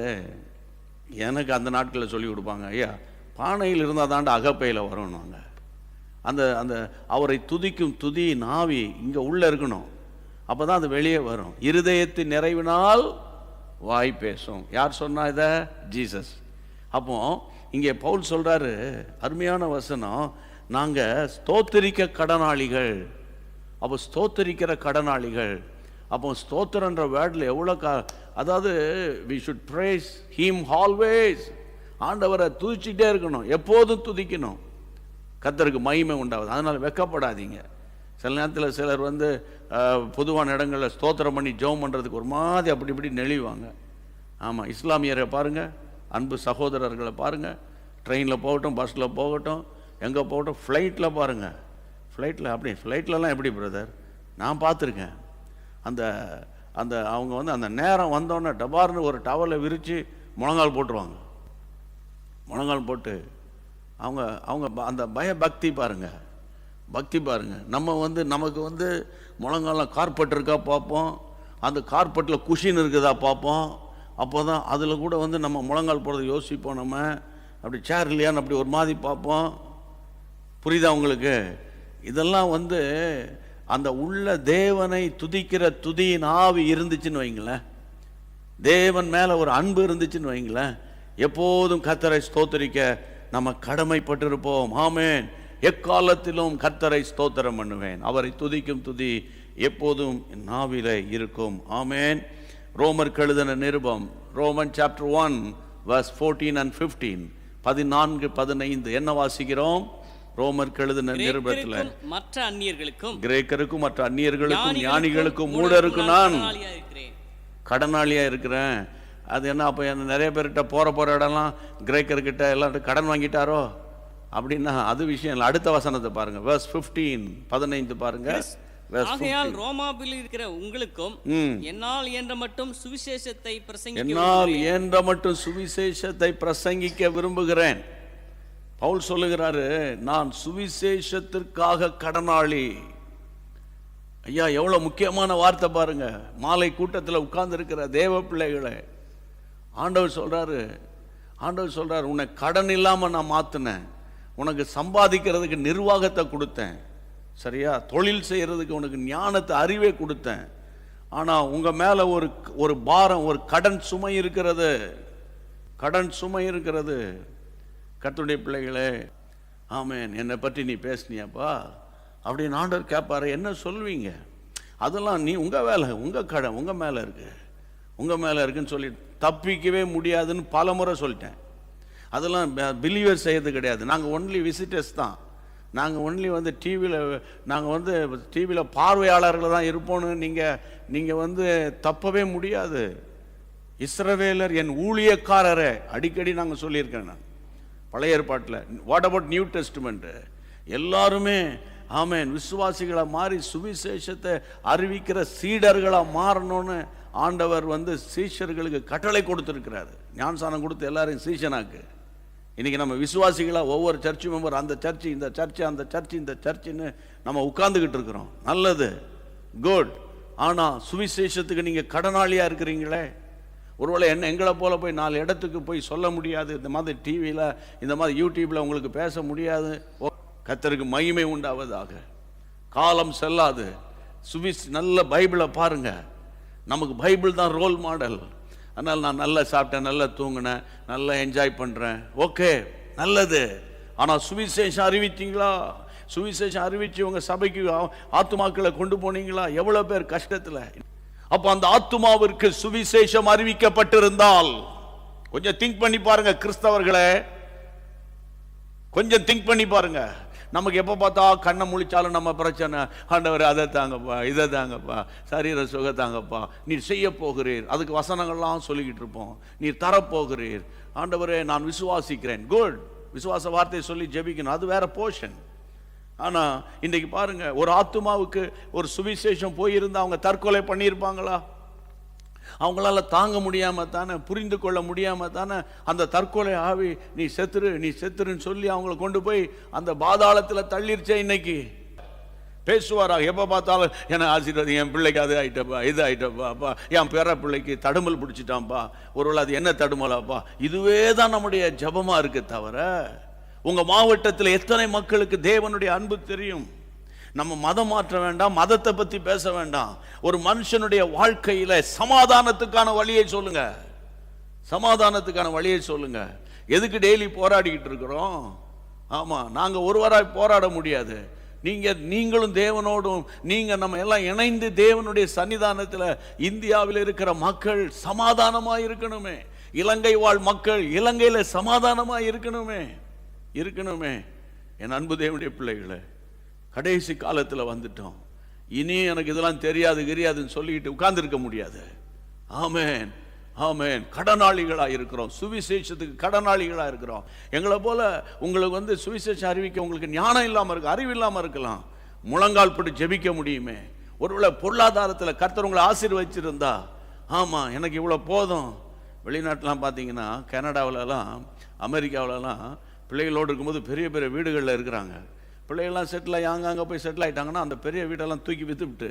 எனக்கு அந்த நாட்களில் சொல்லி கொடுப்பாங்க, ஐயா பானையில் இருந்தால் தாண்ட அகப்பையில் வரணுங்க. அந்த அவரை துதிக்கும் துதி நாவி இங்கே உள்ளே இருக்கணும், அப்போ தான் அது வெளியே வரும். இருதயத்தின் நிறைவினால் வாய் பேசும். யார் சொன்னா இதை? ஜீசஸ். அப்போ இங்கே பவுல் சொல்கிறாரு, அருமையான வசனம், நாங்கள் ஸ்தோத்திரிக்க கடனாளிகள். அப்போ ஸ்தோத்திரிக்கிற கடனாளிகள். அப்போ ஸ்தோத்திரன்ற வேர்டில் எவ்வளோ அதாவது we should praise him always. ஆண்டவரை துதிச்சுட்டே இருக்கணும், எப்போதும் துதிக்கணும், கர்த்தருக்கு மகிமை உண்டாகுது. அதனால் வெக்கப்படாதீங்க. சில நேரத்தில் சிலர் வந்து பொதுவான இடங்களில் ஸ்தோத்திரம் பண்ணி ஜெபம் பண்ணுறதுக்கு ஒரு மாதிரி அப்படி இப்படி நெளிவாங்க. ஆமாம், இஸ்லாமியரை பாருங்கள், அன்பு சகோதரர்களை பாருங்கள், ட்ரெயினில் போகட்டும், பஸ்ஸில் போகட்டும், எங்கே போகட்டும், ஃப்ளைட்டில் பாருங்கள். ஃப்ளைட்லலாம் எப்படி பிரதர்? நான் பார்த்துருக்கேன். அந்த அவங்க வந்து அந்த நேரம் வந்தோடனே டபார்னு ஒரு டவலை விரித்து முழங்கால் போட்டுருவாங்க. முழங்கால் போட்டு அவங்க அந்த பயபக்தி பாருங்கள், நம்ம வந்து நமக்கு வந்து முழங்காலம் கார்பெட் இருக்கா பார்ப்போம், அந்த கார்பெட்டில் குஷின் இருக்குதா பார்ப்போம். அப்போ தான் அதில் கூட வந்து நம்ம முழங்கால் போடுறது யோசிப்போம். நம்ம அப்படி சேர் இல்லையான்னு அப்படி ஒரு மாதிரி பார்ப்போம். புரியுதா உங்களுக்கு? இதெல்லாம் வந்து அந்த உள்ள தேவனை துதிக்கிற துதியின் ஆவி இருந்துச்சுன்னு வைங்களேன், தேவன் மேலே ஒரு அன்பு இருந்துச்சுன்னு வைங்களேன், எப்போதும் கர்த்தரை ஸ்தோத்திரிக்க நம்ம கடமைப்பட்டிருப்போம். ஆமென். எக்காலத்திலும் கர்த்தரை ஸ்தோத்திரம் பண்ணுவேன், அவரை துதிக்கும் துதி எப்போதும் நாவிலே இருக்கும். ஆமென். ரோமருக்கு எழுதின நிருபம், ரோமன் சாப்டர் 1 verse 14 and 15, 14-15 என்ன வாசிக்கிறோம்? ரோமருக்கு எழுதின நிருபத்தில், மற்ற அந்நியர்களுக்கும் கிரேக்கருக்கும் மற்ற அந்நியர்களுக்கும் ஞானிகளுக்கும் மூடருக்கும் நான் கடனாளியா இருக்கிறேன். அது என்ன, அப்போ நிறைய பேர்கிட்ட போகிற இடம்லாம் கிரேக்கர்கிட்ட எல்லார்ட்ட கடன் வாங்கிட்டாரோ அப்படின்னா அது விஷயம் இல்லை. அடுத்த வசனத்தை பாருங்க, verse 15, 15 பாருங்க. ஆகையால் ரோமாவில் இருக்கிற உங்களுக்கும் என்னால் இயன்ற மட்டும் சுவிசேஷத்தை பிரசங்கிக்க விரும்புகிறேன். பவுல் சொல்லுகிறாரு, நான் சுவிசேஷத்திற்காக கடனாளி. ஐயா எவ்வளவு முக்கியமான வார்த்தை பாருங்க. மாலை கூட்டத்தில் உட்கார்ந்து இருக்கிற தேவ பிள்ளைகளை ஆண்டவர் சொல்றாரு, உன்னை கடன் இல்லாம நான் மாத்தினேன், உனக்கு சம்பாதிக்கிறதுக்கு நிர்வாகத்தை கொடுத்தேன், சரியா, தொழில் செய்யறதுக்கு உனக்கு ஞானத்தை, அறிவை கொடுத்தேன். ஆனா உங்க மேல ஒரு பாரம், ஒரு கடன் சுமை இருக்கிறது. கர்த்தருடைய பிள்ளைகளே, ஆமென், என்னை பற்றி நீ பேசுனியாப்பா அப்படின்னு ஆண்டவர் கேட்பாரு. என்ன சொல்வீங்க? அதெல்லாம் நீ உங்க வேலை, உங்க கடன் உங்க மேல இருக்குன்னு சொல்லி தப்பிக்கவே முடியாதுன்னு பல முறை சொல்லிட்டேன். அதெல்லாம் பிலீவர்ஸ் செய்யறது கிடையாது. நாங்கள் ஒன்லி விசிட்டர்ஸ் தான். நாங்கள் ஒன்லி வந்து டிவியில் பார்வையாளர்கள் தான் இருப்போன்னு நீங்கள் வந்து தப்பவே முடியாது. இஸ்ரவேலர் என் ஊழியக்காரரை அடிக்கடி நாங்கள் சொல்லியிருக்கேன். நான் பழைய ஏற்பாட்டில், வாட் அபவுட் நியூ டெஸ்ட்மெண்ட்? எல்லாருமே ஆமென் விசுவாசிகளை மாறி சுவிசேஷத்தை அறிவிக்கிற சீடர்களாக மாறணும்னு ஆண்டவர் வந்து சீஷர்களுக்கு கட்டளை கொடுத்துருக்கிறாரு. ஞானசானம் கொடுத்து எல்லாரையும் சீஷனாக்கு. இன்னைக்கு நம்ம விசுவாசிகளாக ஒவ்வொரு சர்ச் மெம்பர், அந்த சர்ச்சு, இந்த சர்ச்சு, அந்த சர்ச்சு, இந்த சர்ச்சுன்னு நம்ம உட்கார்ந்துக்கிட்டு இருக்கிறோம். நல்லது, குட். ஆனால் சுவிசேஷத்துக்கு நீங்கள் கடனாளியாக இருக்கிறீங்களே. ஒருவேளை எங்களை போல போய் 4 இடத்துக்கு போய் சொல்ல முடியாது, இந்த மாதிரி டிவியில், இந்த மாதிரி யூடியூப்பில் உங்களுக்கு பேச முடியாது. கர்த்தருக்கு மகிமை உண்டாவதாக. காலம் செல்லாது. நல்ல பைபிளை பாருங்க. நமக்கு பைபிள் தான் ரோல் மாடல். அதனால் நான் நல்லா சாப்பிட்டேன், நல்லா தூங்கினேன், நல்லா என்ஜாய் பண்ணுறேன், ஓகே, நல்லது. ஆனால் சுவிசேஷம் அறிவித்தீங்களா? சுவிசேஷம் அறிவித்து உங்கள் சபைக்கு ஆத்துமாக்களை கொண்டு போனீங்களா? எவ்வளோ பேர் கஷ்டத்தில். அப்ப அந்த ஆத்துமாவிற்கு சுவிசேஷம் அறிவிக்கப்பட்டிருந்தால், கொஞ்சம் திங்க் பண்ணி பாருங்க கிறிஸ்தவர்களே, கொஞ்சம் திங்க் பண்ணி பாருங்க. நமக்கு எப்போ பார்த்தா கண்ணை முழிச்சாலும் நம்ம பிரச்சனை, ஆண்டவர் அதை தாங்கப்பா, இதை தாங்கப்பா, சரீர சுகத்தாங்கப்பா, நீர் செய்ய போகிறீர், அதுக்கு வசனங்கள்லாம் சொல்லிக்கிட்டு இருப்போம். நீர் தரப்போகிறீர், ஆண்டவரே நான் விசுவாசிக்கிறேன். குட், விசுவாச வார்த்தையை சொல்லி ஜெபிக்கணும், அது வேற போர்ஷன். ஆனால் இன்றைக்கு பாருங்க, ஒரு ஆத்துமாவுக்கு ஒரு சுவிசேஷம் போயிருந்தா அவங்க தற்கொலை பண்ணியிருப்பாங்களா? அவங்களால தாங்க முடியாம தானே, புரிந்து கொள்ள முடியாம தானே அந்த தற்கொலை ஆவி நீ செத்துரு நீ செத்துருன்னு சொல்லி அவங்கள கொண்டு போய் அந்த பாதாளத்தில் தள்ளிருச்சே. இன்னைக்கு பேசுவாராக, எப்போ பார்த்தாலும் என்னை ஆசீர்வாதி, என் பிள்ளைக்கு அது ஆயிட்டப்பா, இது ஆயிட்டப்பா, அப்பா என் பேர பிள்ளைக்கு தடுமல் பிடிச்சிட்டான்ப்பா, ஒருவேளை அது என்ன தடுமலாப்பா. இதுவே தான் நம்முடைய ஜபமா இருக்கு தவிர, உங்க மாவட்டத்தில் எத்தனை மக்களுக்கு தேவனுடைய அன்பு தெரியும்? நம்ம மதம் மாற்ற வேண்டாம், மதத்தை பத்தி பேச வேண்டாம். ஒரு மனுஷனுடைய வாழ்க்கையில சமாதானத்துக்கான வழியை சொல்லுங்க, சமாதானத்துக்கான வழியை சொல்லுங்க. எதுக்கு டெய்லி போராடிக்கிட்டு இருக்கிறோம்? ஆமா, நாங்க ஒருவராய் போராட முடியாது. நீங்களும் தேவனோடும் நீங்க நம்ம எல்லாம் இணைந்து தேவனுடைய சன்னிதானத்தில் இந்தியாவில் இருக்கிற மக்கள் சமாதானமா இருக்கணுமே. இலங்கை வாழ் மக்கள் இலங்கையில சமாதானமா இருக்கணுமே. என் அன்பு தேவனுடைய பிள்ளைகளை, கடைசி காலத்தில் வந்துட்டோம். இனி எனக்கு இதெல்லாம் தெரியாதுன்னு சொல்லிட்டு உட்கார்ந்துருக்க முடியாது. ஆமேன், ஆமேன். கடனாளிகளாக இருக்கிறோம், சுவிசேஷத்துக்கு கடனாளிகளாக இருக்கிறோம். எங்களை போல உங்களுக்கு சுவிசேஷம் அறிவிக்க உங்களுக்கு ஞானம் இல்லாமல் இருக்கு, அறிவு இல்லாமல் இருக்கலாம். முழங்கால் பட்டு ஜெபிக்க முடியுமே. ஒருவேளை பொருளாதாரத்தில் கர்த்தர் உங்களை ஆசீர்வதிச்சிருந்தா, ஆமாம் எனக்கு இவ்வளோ போதும். வெளிநாட்டிலாம் பார்த்தீங்கன்னா, கனடாவிலலாம் அமெரிக்காவிலலாம் பிள்ளைகளோடு இருக்கும்போது பெரிய பெரிய வீடுகளில் இருக்கிறாங்க. பிள்ளைகள்லாம் செட்டில் ஆகி அங்கே போய் செட்டில் ஆகிட்டாங்கன்னா அந்த பெரிய வீட்டெல்லாம் தூக்கி விற்றுவிட்டு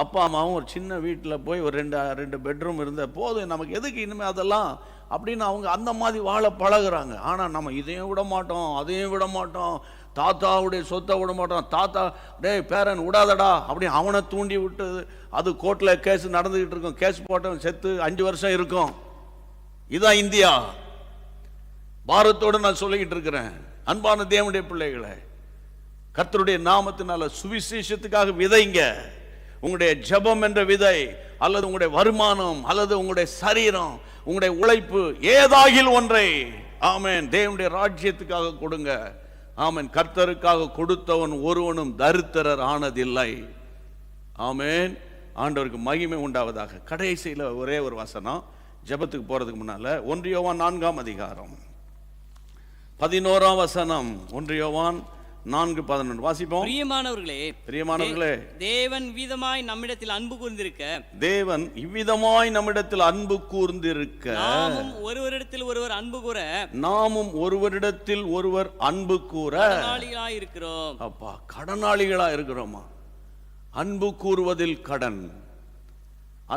அப்பா அம்மாவும் ஒரு சின்ன வீட்டில் போய் ஒரு ரெண்டு பெட்ரூம் இருந்த போதும், நமக்கு எதுக்கு இனிமேல் அதெல்லாம் அப்படின்னு அவங்க அந்த மாதிரி வாழ பழகுறாங்க. ஆனால் நம்ம இதையும் விட மாட்டோம், அதையும் விட மாட்டோம், தாத்தாவுடைய சொத்தை விட மாட்டோம். தாத்தா டேய் பேரன் விடாதடா அப்படின்னு அவனை தூண்டி விட்டு அது கோர்ட்டில் கேஸ் நடந்துக்கிட்டு இருக்கும். கேஸ் போட்டவன் செத்து 5 வருஷம் இருக்கும். இதுதான் இந்தியா. பாரத்தோடு நான் சொல்லிக்கிட்டு இருக்கிறேன். அன்பான தேவனுடைய பிள்ளைகளை, கர்த்தருடைய நாமத்தினால சுவிசேஷத்துக்காக விதைங்க. உங்களுடைய ஜெபம் என்ற விதை, அல்லது உங்களுடைய வருமானம், அல்லது உங்களுடைய சரீரம், உங்களுடைய உழைப்பு, ஏதாகில் ஒன்றை ஆமென் தேவனுடைய ராஜ்யத்துக்காக கொடுங்க. ஆமென். கர்த்தருக்காக கொடுத்தவன் ஒருவனும் தரித்திரர் ஆனதில்லை. ஆமென். ஆண்டவருக்கு மகிமை உண்டாவதாக. கடைசியில் ஒரே ஒரு வசனம் ஜெபத்துக்கு போறதுக்கு முன்னால 1 யோவான் 4ஆம் அதிகாரம் 11ஆம் வசனம். 1 யோவான் 4:11 வாசிப்போம். பிரியமானவர்களே, தேவன் இவ்விதமாய் நம்மிடத்தில் அன்பு கூர்ந்திருக்க, நாமும் ஒருவரிடத்தில் ஒருவர் அன்பு கூற கடனாளிகளாய் இருக்கிறோம். அப்பா, கடனாளிகளா இருக்கிறோமா? அன்பு கூறுவதில் கடன்,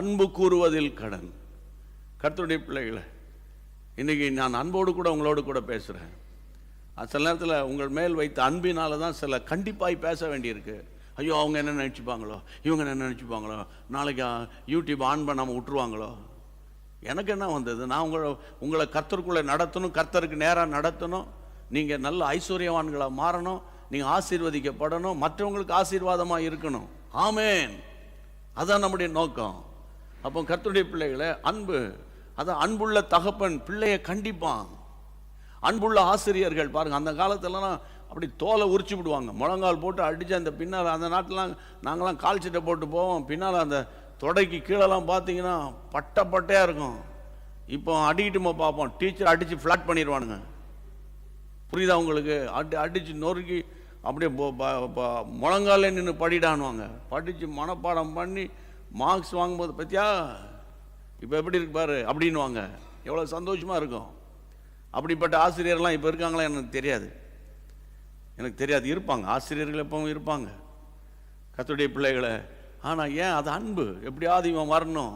அன்பு கூறுவதில் கடன். கர்த்தருடைய பிள்ளைகளை, இன்னைக்கு நான் அன்போடு கூட உங்களோடு கூட பேசுறேன். சில நேரத்தில் உங்கள் மேல் வைத்த அன்பினால தான் சில கண்டிப்பாய் பேச வேண்டியிருக்கு. ஐயோ அவங்க என்ன நினச்சிப்பாங்களோ, இவங்க என்ன நினச்சிப்பாங்களோ, நாளைக்கு யூடியூப் ஆன் பண்ணாமல் விட்டுருவாங்களோ. எனக்கு என்ன வந்தது? நான் உங்களை கர்த்தருக்குள்ளே நடத்தணும், கர்த்தருக்கு நேராக நடத்தணும். நீங்கள் நல்ல ஐஸ்வர்யவான்களாக மாறணும், நீங்கள் ஆசீர்வதிக்கப்படணும், மற்றவங்களுக்கு ஆசீர்வாதமாக இருக்கணும். ஆமேன். அதான் நம்முடைய நோக்கம். அப்போ கர்த்தருடைய பிள்ளைகளை, அன்பு, அதான் அன்புள்ள தகப்பன் பிள்ளையை கண்டிப்பான். அன்புள்ள ஆசிரியர்கள் பாருங்க, அந்த காலத்துலலாம் அப்படி தோலை உரிச்சு விடுவாங்க, முழங்கால் போட்டு அடித்து அந்த பின்னால். அந்த நாட்டிலாம் நாங்களாம் கால் சட்டை போட்டு போவோம், பின்னால் அந்த தொடைக்கு கீழெல்லாம் பார்த்தீங்கன்னா பட்டையாக இருக்கும். இப்போ அடிக்கிட்டுமா பார்ப்போம், டீச்சர் அடித்து ஃப்ளாட் பண்ணிடுவானுங்க. புரியுதா உங்களுக்கு? அடித்து நொறுக்கி அப்படியே முழங்காலே நின்று படிடானுவாங்க. படித்து மனப்பாடம் பண்ணி மார்க்ஸ் வாங்கும்போது பத்தியா இப்போ எப்படி இருக்கு பாரு அப்படின்வாங்க. எவ்வளோ சந்தோஷமாக இருக்கும். அப்படிப்பட்ட ஆசிரியர்லாம் இப்போ இருக்காங்களா எனக்கு தெரியாது, இருப்பாங்க ஆசிரியர்கள் எப்பவும் இருப்பாங்க, கர்த்தருடைய பிள்ளைகளை. ஆனால் ஏன்? அது அன்பு. எப்படியாவது இவன் வரணும்,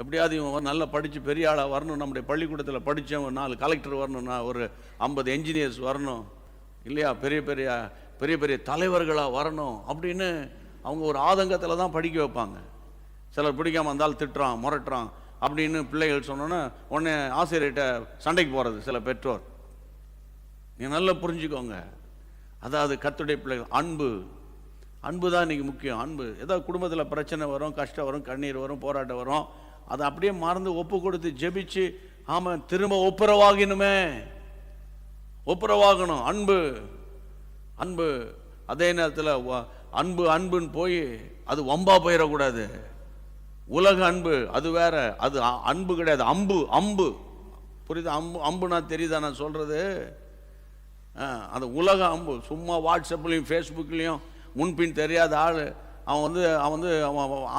எப்படியாவது இவன் நல்லா படித்து பெரிய ஆளாக வரணும், நம்முடைய பள்ளிக்கூடத்தில் படித்தவன் 4 கலெக்டர் வரணும்னா ஒரு 50 என்ஜினியர்ஸ் வரணும் இல்லையா, பெரிய பெரிய தலைவர்களாக வரணும் அப்படின்னு அவங்க ஒரு ஆதங்கத்தில் தான் படிக்க வைப்பாங்க. சிலர் பிடிக்காமல் இருந்தாலும் திட்டுறான், முரட்டுறான் அப்படின்னு பிள்ளைகள் சொன்னோன்னே உடனே ஆசிரியர்கிட்ட சண்டைக்கு போகிறது சில பெற்றோர். நீ நல்லா புரிஞ்சுக்கோங்க. அதாவது கர்த்தருடைய பிள்ளைகள் அன்பு, அன்பு தான் இன்னைக்கு முக்கியம். அன்பு. ஏதோ குடும்பத்தில் பிரச்சனை வரும், கஷ்டம் வரும், கண்ணீர் வரும், போராட்டம் வரும், அதை அப்படியே மறந்து ஒப்பு கொடுத்து ஜெபிச்சு ஆமாம் திரும்ப ஒப்புரவாகணுமே, ஒப்புரவாகணும். அன்பு அன்பு. அதே நேரத்தில் அன்பு அன்புன்னு போய் அது வம்பா போயிடக்கூடாது. உலக அன்பு அது வேற, அது அன்பு கிடையாது. அம்பு அம்பு புரியுது? அம்புனா தெரியுதா நான் சொல்றது? அந்த உலக அம்பு. சும்மா வாட்ஸ்அப்லையும் ஃபேஸ்புக்லேயும் முன்பின் தெரியாத ஆள் அவன்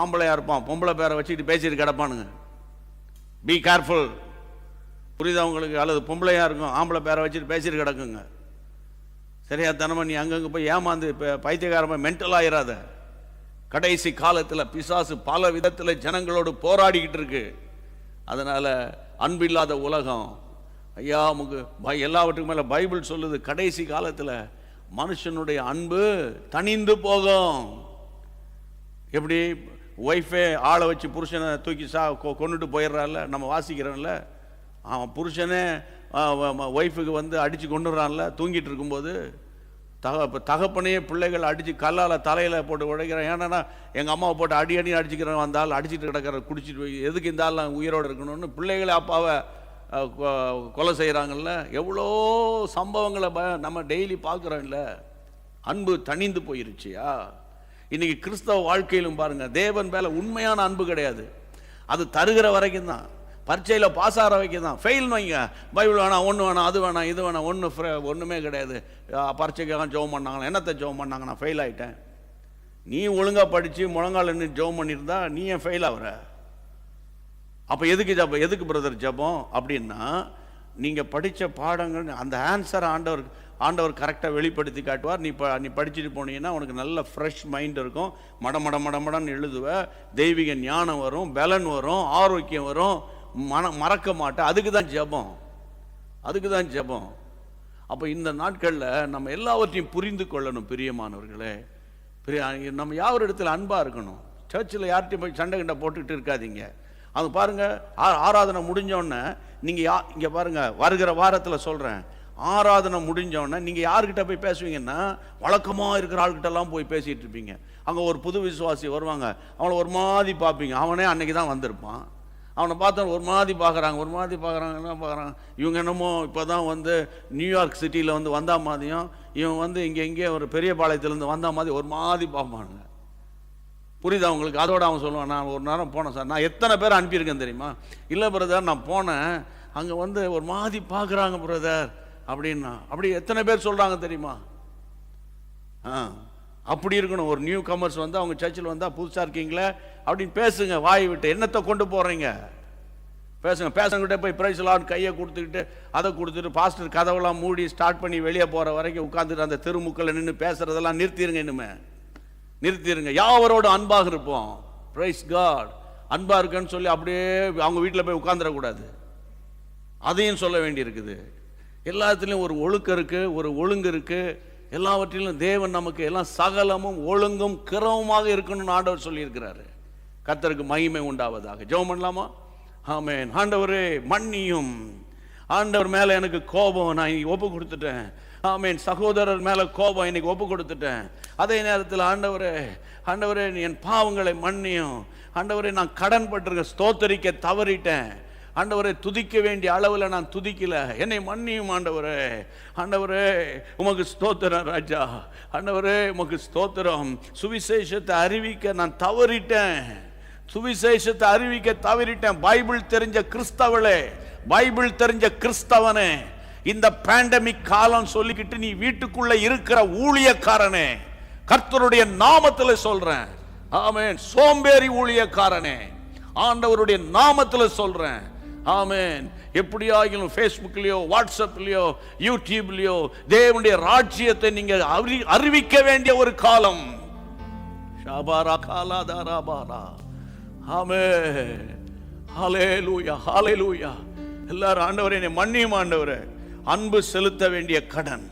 ஆம்பளையாக இருப்பான், பொம்பளை பேரை வச்சுக்கிட்டு பேசிட்டு கிடப்பானுங்க. Be careful. புரியுதா உங்களுக்கு? அல்லது பொம்பளையாக இருக்கும், ஆம்பளை பேரை வச்சுட்டு பேசிட்டு கிடக்குங்க. சரியா தனமா நீ அங்கங்கே போய் ஏமாந்து இப்போ பைத்தியக்காரமாக மென்டல் ஆயிராத. கடைசி காலத்தில் பிசாசு பல விதத்தில் ஜனங்களோடு போராடிக்கிட்டு இருக்கு. அதனால் அன்பில்லாத உலகம். ஐயா நமக்கு எல்லாவற்றுக்கும் மேலே பைபிள் சொல்லுது, கடைசி காலத்தில் மனுஷனுடைய அன்பு தணிந்து போகும். எப்படி ஒய்ஃபே ஆளை வச்சு புருஷனை தூக்கி கொண்டுட்டு போயிடுறான்ல, நம்ம வாசிக்கிறோம்ல. அவன் புருஷனே ஒய்ஃபுக்கு அடித்து கொண்டுறான்ல தூங்கிட்டு இருக்கும்போது. தகப்பனையே பிள்ளைகள் அடித்து கல்லால் தலையில் போட்டு உடைக்கிறான். ஏன்னா எங்கள் அம்மாவை போட்டு அடி அடிச்சுக்கிறேன், வந்தால் அடிச்சுட்டு கிடக்கிற குடிச்சிட்டு போய் எதுக்கு இந்த ஆள் உயிரோடு இருக்கணும்னு பிள்ளைகளை அப்பாவை கொலை செய்கிறாங்கல்ல. எவ்வளோ சம்பவங்களை நம்ம டெய்லி பார்க்குறோம்ல. அன்பு தணிந்து போயிருச்சியா? இன்னைக்கு கிறிஸ்தவ வாழ்க்கையிலும் பாருங்க, தேவன் மேலே உண்மையான அன்பு கிடையாது. அது தருகிற வரைக்கும் தான், பரீட்சையில் பாஸ் ஆகிற வரைக்கும் தான். ஃபெயில்னு வைங்க, பைபிள் வேணாம், ஒன்று வேணாம், அது வேணாம், இது வேணாம், ஒன்றுமே கிடையாது. பரீட்சைக்காக ஜெபம் பண்ணாங்களா? என்னத்தை ஜெபம் பண்ணாங்க? நான் ஃபெயில் ஆகிட்டேன். நீ ஒழுங்காக படித்து முழங்கால் நின்று ஜெபம் பண்ணியிருந்தா நீ ஏன் ஃபெயில் ஆகிற? அப்போ எதுக்கு ஜபம்? எதுக்கு பிரதர் ஜபம் அப்படின்னா, நீங்கள் படித்த பாடங்கள் அந்த ஆன்சரை ஆண்டவர் கரெக்டாக வெளிப்படுத்தி காட்டுவார். நீ படிச்சுட்டு போனீங்கன்னா உனக்கு நல்ல ஃப்ரெஷ் மைண்ட் இருக்கும். மடமடன்னு எழுதுவ, தெய்வீக ஞானம் வரும், பலன் வரும், ஆரோக்கியம் வரும், மறக்க மாட்டேன். அதுக்கு தான் ஜபம், அதுக்கு தான் ஜபம். அப்போ இந்த நாட்களில் நம்ம எல்லாவற்றையும் புரிந்து கொள்ளணும் பிரியமானவர்களே. நம்ம யார் இடத்துல அன்பாக இருக்கணும். சர்ச்சில் யார்கிட்டையும் போய் சண்டை கண்டை போட்டுக்கிட்டு இருக்காதீங்க. அது பாருங்க, ஆராதனை முடிஞ்சோடனே நீங்கள் இங்கே பாருங்க, வருகிற வாரத்தில் சொல்கிறேன், ஆராதனை முடிஞ்சோடனே நீங்கள் யார்கிட்ட போய் பேசுவீங்கன்னா வழக்கமாக இருக்கிற ஆள்கிட்டலாம் போய் பேசிகிட்டு இருப்பீங்க. அங்கே ஒரு புது விசுவாசி வருவாங்க, அவனை ஒரு மாதிரி பார்ப்பீங்க. அவனே அன்னைக்கு தான் வந்திருப்பான். அவனை பார்த்தா ஒரு மாதிரி பார்க்குறாங்க, என்ன பார்க்குறாங்க, இவங்க என்னமோ இப்போ தான் நியூயார்க் சிட்டியில் வந்தா மாதிரியும், இவன் இங்கே ஒரு பெரிய பாளையத்துலேருந்து வந்தா மாதிரி ஒரு மாதிரி பார்ப்பானுங்க. புரியுதா உங்களுக்கு? அதோட அவன் சொல்லுவான், நான் ஒரு நேரம் போனேன் சார், நான் எத்தனை பேர் அனுப்பியிருக்கேன் தெரியுமா? இல்லை பிரதர், நான் போனேன், அங்கே ஒரு மாதிரி பார்க்குறாங்க பிரதர் அப்படின்னா. அப்படி எத்தனை பேர் சொல்கிறாங்க தெரியுமா? அப்படி இருக்கணும். ஒரு நியூ கமர்ஸ் அவங்க சர்ச்சில் வந்தால், புதுசாக இருக்கீங்களே அப்படின்னு பேசுங்க, வாய் விட்டு. என்னத்தை கொண்டு போகிறீங்க பேசுங்க. பேசுங்கிட்ட போய் பிரைஸ்லாம் கையை கொடுத்துக்கிட்டு அதை கொடுத்துட்டு பாஸ்டர் கதவெல்லாம் மூடி ஸ்டார்ட் பண்ணி வெளியே போகிற வரைக்கும் உட்காந்துட்டு அந்த தெருமுக்களில் நின்று பேசுகிறதெல்லாம் நிறுத்திடுங்க. இனிமே நிறுத்திடுங்க. யாவரோட அன்பாக இருப்போம். Praise God. அன்பாக இருக்குன்னு சொல்லி அப்படியே அவங்க வீட்டில் போய் உட்காந்துடக்கூடாது. அதையும் சொல்ல வேண்டி இருக்குது. எல்லாத்துலேயும் ஒரு ஒழுக்கம் இருக்குது, ஒரு ஒழுங்கு இருக்குது. எல்லாவற்றிலும் தேவன் நமக்கு எல்லாம் சகலமும் ஒழுங்கும் கிரமமாக இருக்கணும்னு ஆண்டவர் சொல்லியிருக்கிறாரு. கர்த்தருக்கு மகிமை உண்டாவதாக. ஜெபம் பண்ணலாமா? ஆமென். ஆண்டவரே மன்னியும். ஆண்டவர் மேலே எனக்கு கோபம், நான் இன்னைக்கு ஒப்பு கொடுத்துட்டேன். ஆமென். சகோதரர் மேலே கோபம் இன்னைக்கு ஒப்பு கொடுத்துட்டேன். அதே நேரத்தில் ஆண்டவரே என் பாவங்களை மன்னியும். ஆண்டவரே நான் கடன் பட்டிருக்க, ஸ்தோத்தரிக்க தவறிட்டேன். ஆண்டவரே துதிக்க வேண்டிய அளவில் நான் துதிக்கல, என்னை மன்னியும் ஆண்டவரே உமக்கு ஸ்தோத்திரம் ராஜா. ஆண்டவரே உமக்கு ஸ்தோத்திரம். சுவிசேஷத்தை அறிவிக்க நான் தவறிட்டேன், சுவிசேஷத்தை அறிவிக்க தவறிட்டேன். பைபிள் தெரிஞ்ச கிறிஸ்தவளே, பைபிள் தெரிஞ்ச கிறிஸ்தவனே, இந்த பேண்டமிக் காலம் சொல்லிக்கிட்டு நீ வீட்டுக்குள்ள இருக்கிற ஊழியக்காரனே, கர்த்தருடைய நாமத்தில் சொல்றேன், ஆமென். சோம்பேறி ஊழியக்காரனே, ஆண்டவருடைய நாமத்தில் சொல்றேன், ஆமென். எப்படியாகிலும் ஃபேஸ்புக்லயோ வாட்ஸ்அப்லயோ யூடியூப்லயோ தேவனுடைய ராஜ்யத்தை நீங்க அறிவிக்க வேண்டிய ஒரு காலம். ஷாபாரா காலாதாராபாரா. ஆமென். ஹல்லேலூயா, ஹல்லேலூயா. எல்லாரும் ஆண்டவரே என்னை மன்னியும் ஆண்டவரே. அன்பு செலுத்த வேண்டிய கடன்,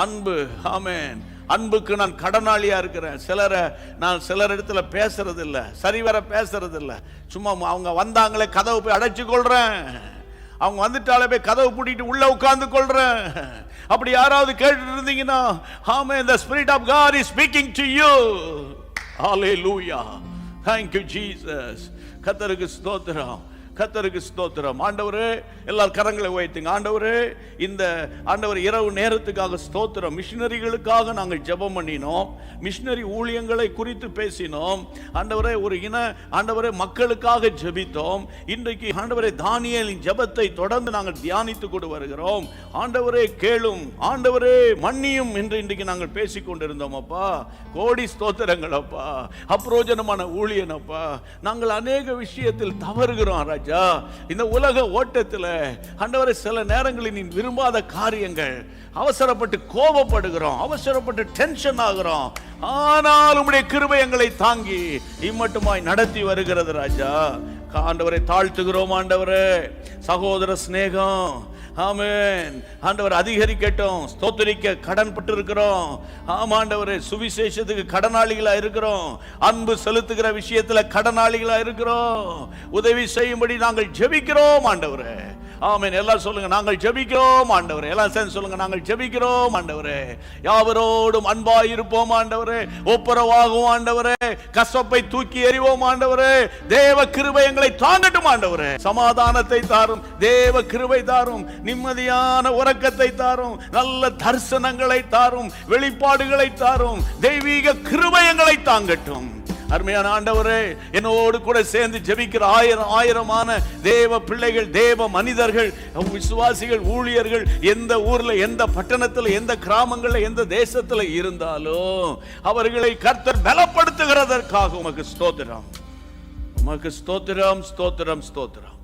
அன்பு. ஆமென். அன்புக்கு நான் கடனாளியா இருக்கிறேன். சிலர் இடத்துல பேசுறது இல்லை, சரிவர பேசுறது இல்லை. சும்மா அவங்க வந்தாங்களே கதவு போய் அடைச்சு கொள்றேன். அவங்க வந்துட்டாலே போய் கதவு பூட்டிட்டு உள்ள உட்கார்ந்து கொள்றேன். அப்படி யாராவது கேட்டு இருந்தீங்கன்னா, ஆமென், the spirit of God is speaking to you. Hallelujah. Thank you Jesus. கர்த்தருக்கு ஸ்தோத்திரம், கர்த்தருக்கு ஸ்தோத்திரம். ஆண்டவரே, எல்லாரும் கரங்களை உயர்த்துங்க. ஆண்டவரே, இந்த ஆண்டவர் இரவு நேரத்துக்காக ஸ்தோத்திரம். மிஷனரிகளுக்காக நாங்கள் ஜெபம் பண்ணினோம், மிஷனரி ஊழியங்களை குறித்து பேசினோம். ஆண்டவரே, ஒரு ஆண்டவரே மக்களுக்காக ஜெபித்தோம். இன்றைக்கு ஆண்டவரே தானியேலின் ஜெபத்தை தொடர்ந்து நாங்கள் தியானித்து கொண்டு வருகிறோம். ஆண்டவரே கேளும், ஆண்டவரே மன்னியும் என்று இன்றைக்கு நாங்கள் பேசிக் கொண்டிருந்தோம். அப்பா, கோடி ஸ்தோத்திரங்கள் அப்பா. அப்ரோஜனமான ஊழியன் அப்பா, நாங்கள் அநேக விஷயத்தில் தவறுகிறோம் ராஜா. இந்த உலக ஓட்டத்தில் ஆண்டவரே சில நேரங்களில் நீ விரும்பாத காரியங்கள், அவசரப்பட்டு கோபப்படுகிறோம், அவசரப்பட்டு டென்ஷன் ஆகிறோம். ஆனால் உம்முடைய கிருபை எங்களை தாங்கி இம்மட்டுமாய் நடத்தி வருகிறது ராஜா. ஆண்டவரை தாழ்த்துகிறோம். ஆண்டவரே, சகோதர சிநேகம் ஆமென் ஆண்டவர் அதிகரிக்கட்டும். ஸ்தோத்திரிக்க கடன் பட்டு இருக்கிறோம். ஆமாண்டவரே, சுவிசேஷத்துக்கு கடனாளிகளா இருக்கிறோம். அன்பு செலுத்துகிற விஷயத்துல கடனாளிகளா இருக்கிறோம். உதவி செய்யும்படி நாங்கள் ஜெபிக்கிறோம் ஆண்டவரே. ஆமென். எல்லாம் சொல்லுங்க, நாங்கள் ஜெபிக்கிறோம் ஆண்டவரே. எல்லாம் சேர்ந்து சொல்லுங்க, நாங்கள் ஜெபிக்கிறோம் ஆண்டவரே. யாவரோடும் அன்பாய் இருப்போம் ஆண்டவரே, ஒப்புரவாகும் ஆண்டவரே, கசப்பை தூக்கி எறிவோம் ஆண்டவரே. தேவ கிருபை எங்களை தாங்கட்டும் ஆண்டவரே. சமாதானத்தை தாரும், தேவ கிருபை தாரும், நிம்மதியான உறக்கத்தை தாரும், நல்ல தரிசனங்களை தாரும், வெளிப்பாடுகளை தாரும். தெய்வீக கிருபை எங்களை தாங்கட்டும். அருமையான ஆண்டவரே, என்னோடு கூட சேர்ந்து ஜெபிக்கிற ஆயிரமான தேவ பிள்ளைகள், தேவ மனிதர்கள், விசுவாசிகள், ஊழியர்கள் எந்த ஊர்ல, எந்த பட்டணத்துல, எந்த கிராமங்கள்ல, எந்த தேசத்துல இருந்தாலும் அவர்களை கர்த்தர் பலப்படுத்துகிறதற்காக உமக்கு ஸ்தோத்திரம், உமக்கு ஸ்தோத்திரம், ஸ்தோத்திரம், ஸ்தோத்திரம்.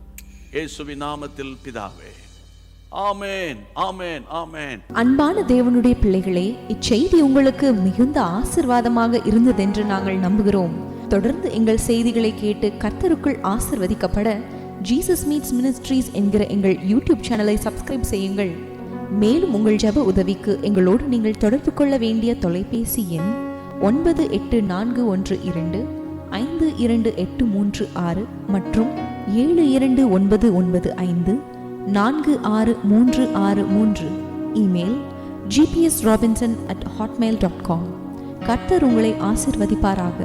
இயேசுவின் நாமத்தில் பிதாவே, ஆமென், ஆமென், ஆமென். அன்பான தேவனுடைய பிள்ளைகளே, இச்செய்தி உங்களுக்கு மிகுந்த ஆசீர்வாதமாக இருந்ததென்று நாங்கள் நம்புகிறோம். தொடர்ந்து எங்கள் செய்திகளை கேட்டு கர்த்தருக்குள் ஆசீர்வதிக்கப்பட ஜீசஸ் மீட்ஸ் மினிஸ்ட்ரீஸ் என்கிற எங்கள் யூடியூப் சேனலை சப்ஸ்கிரைப் செய்யுங்கள். மேலும் உங்கள் ஜெப உதவிக்கு எங்களோடு நீங்கள் தொடர்பு கொள்ள வேண்டிய தொலைபேசி எண் 9842252836 மற்றும் 7299546363. Email gpsrobinson@hotmail.com. கர்த்தர் உங்களை ஆசீர்வதிப்பாராக.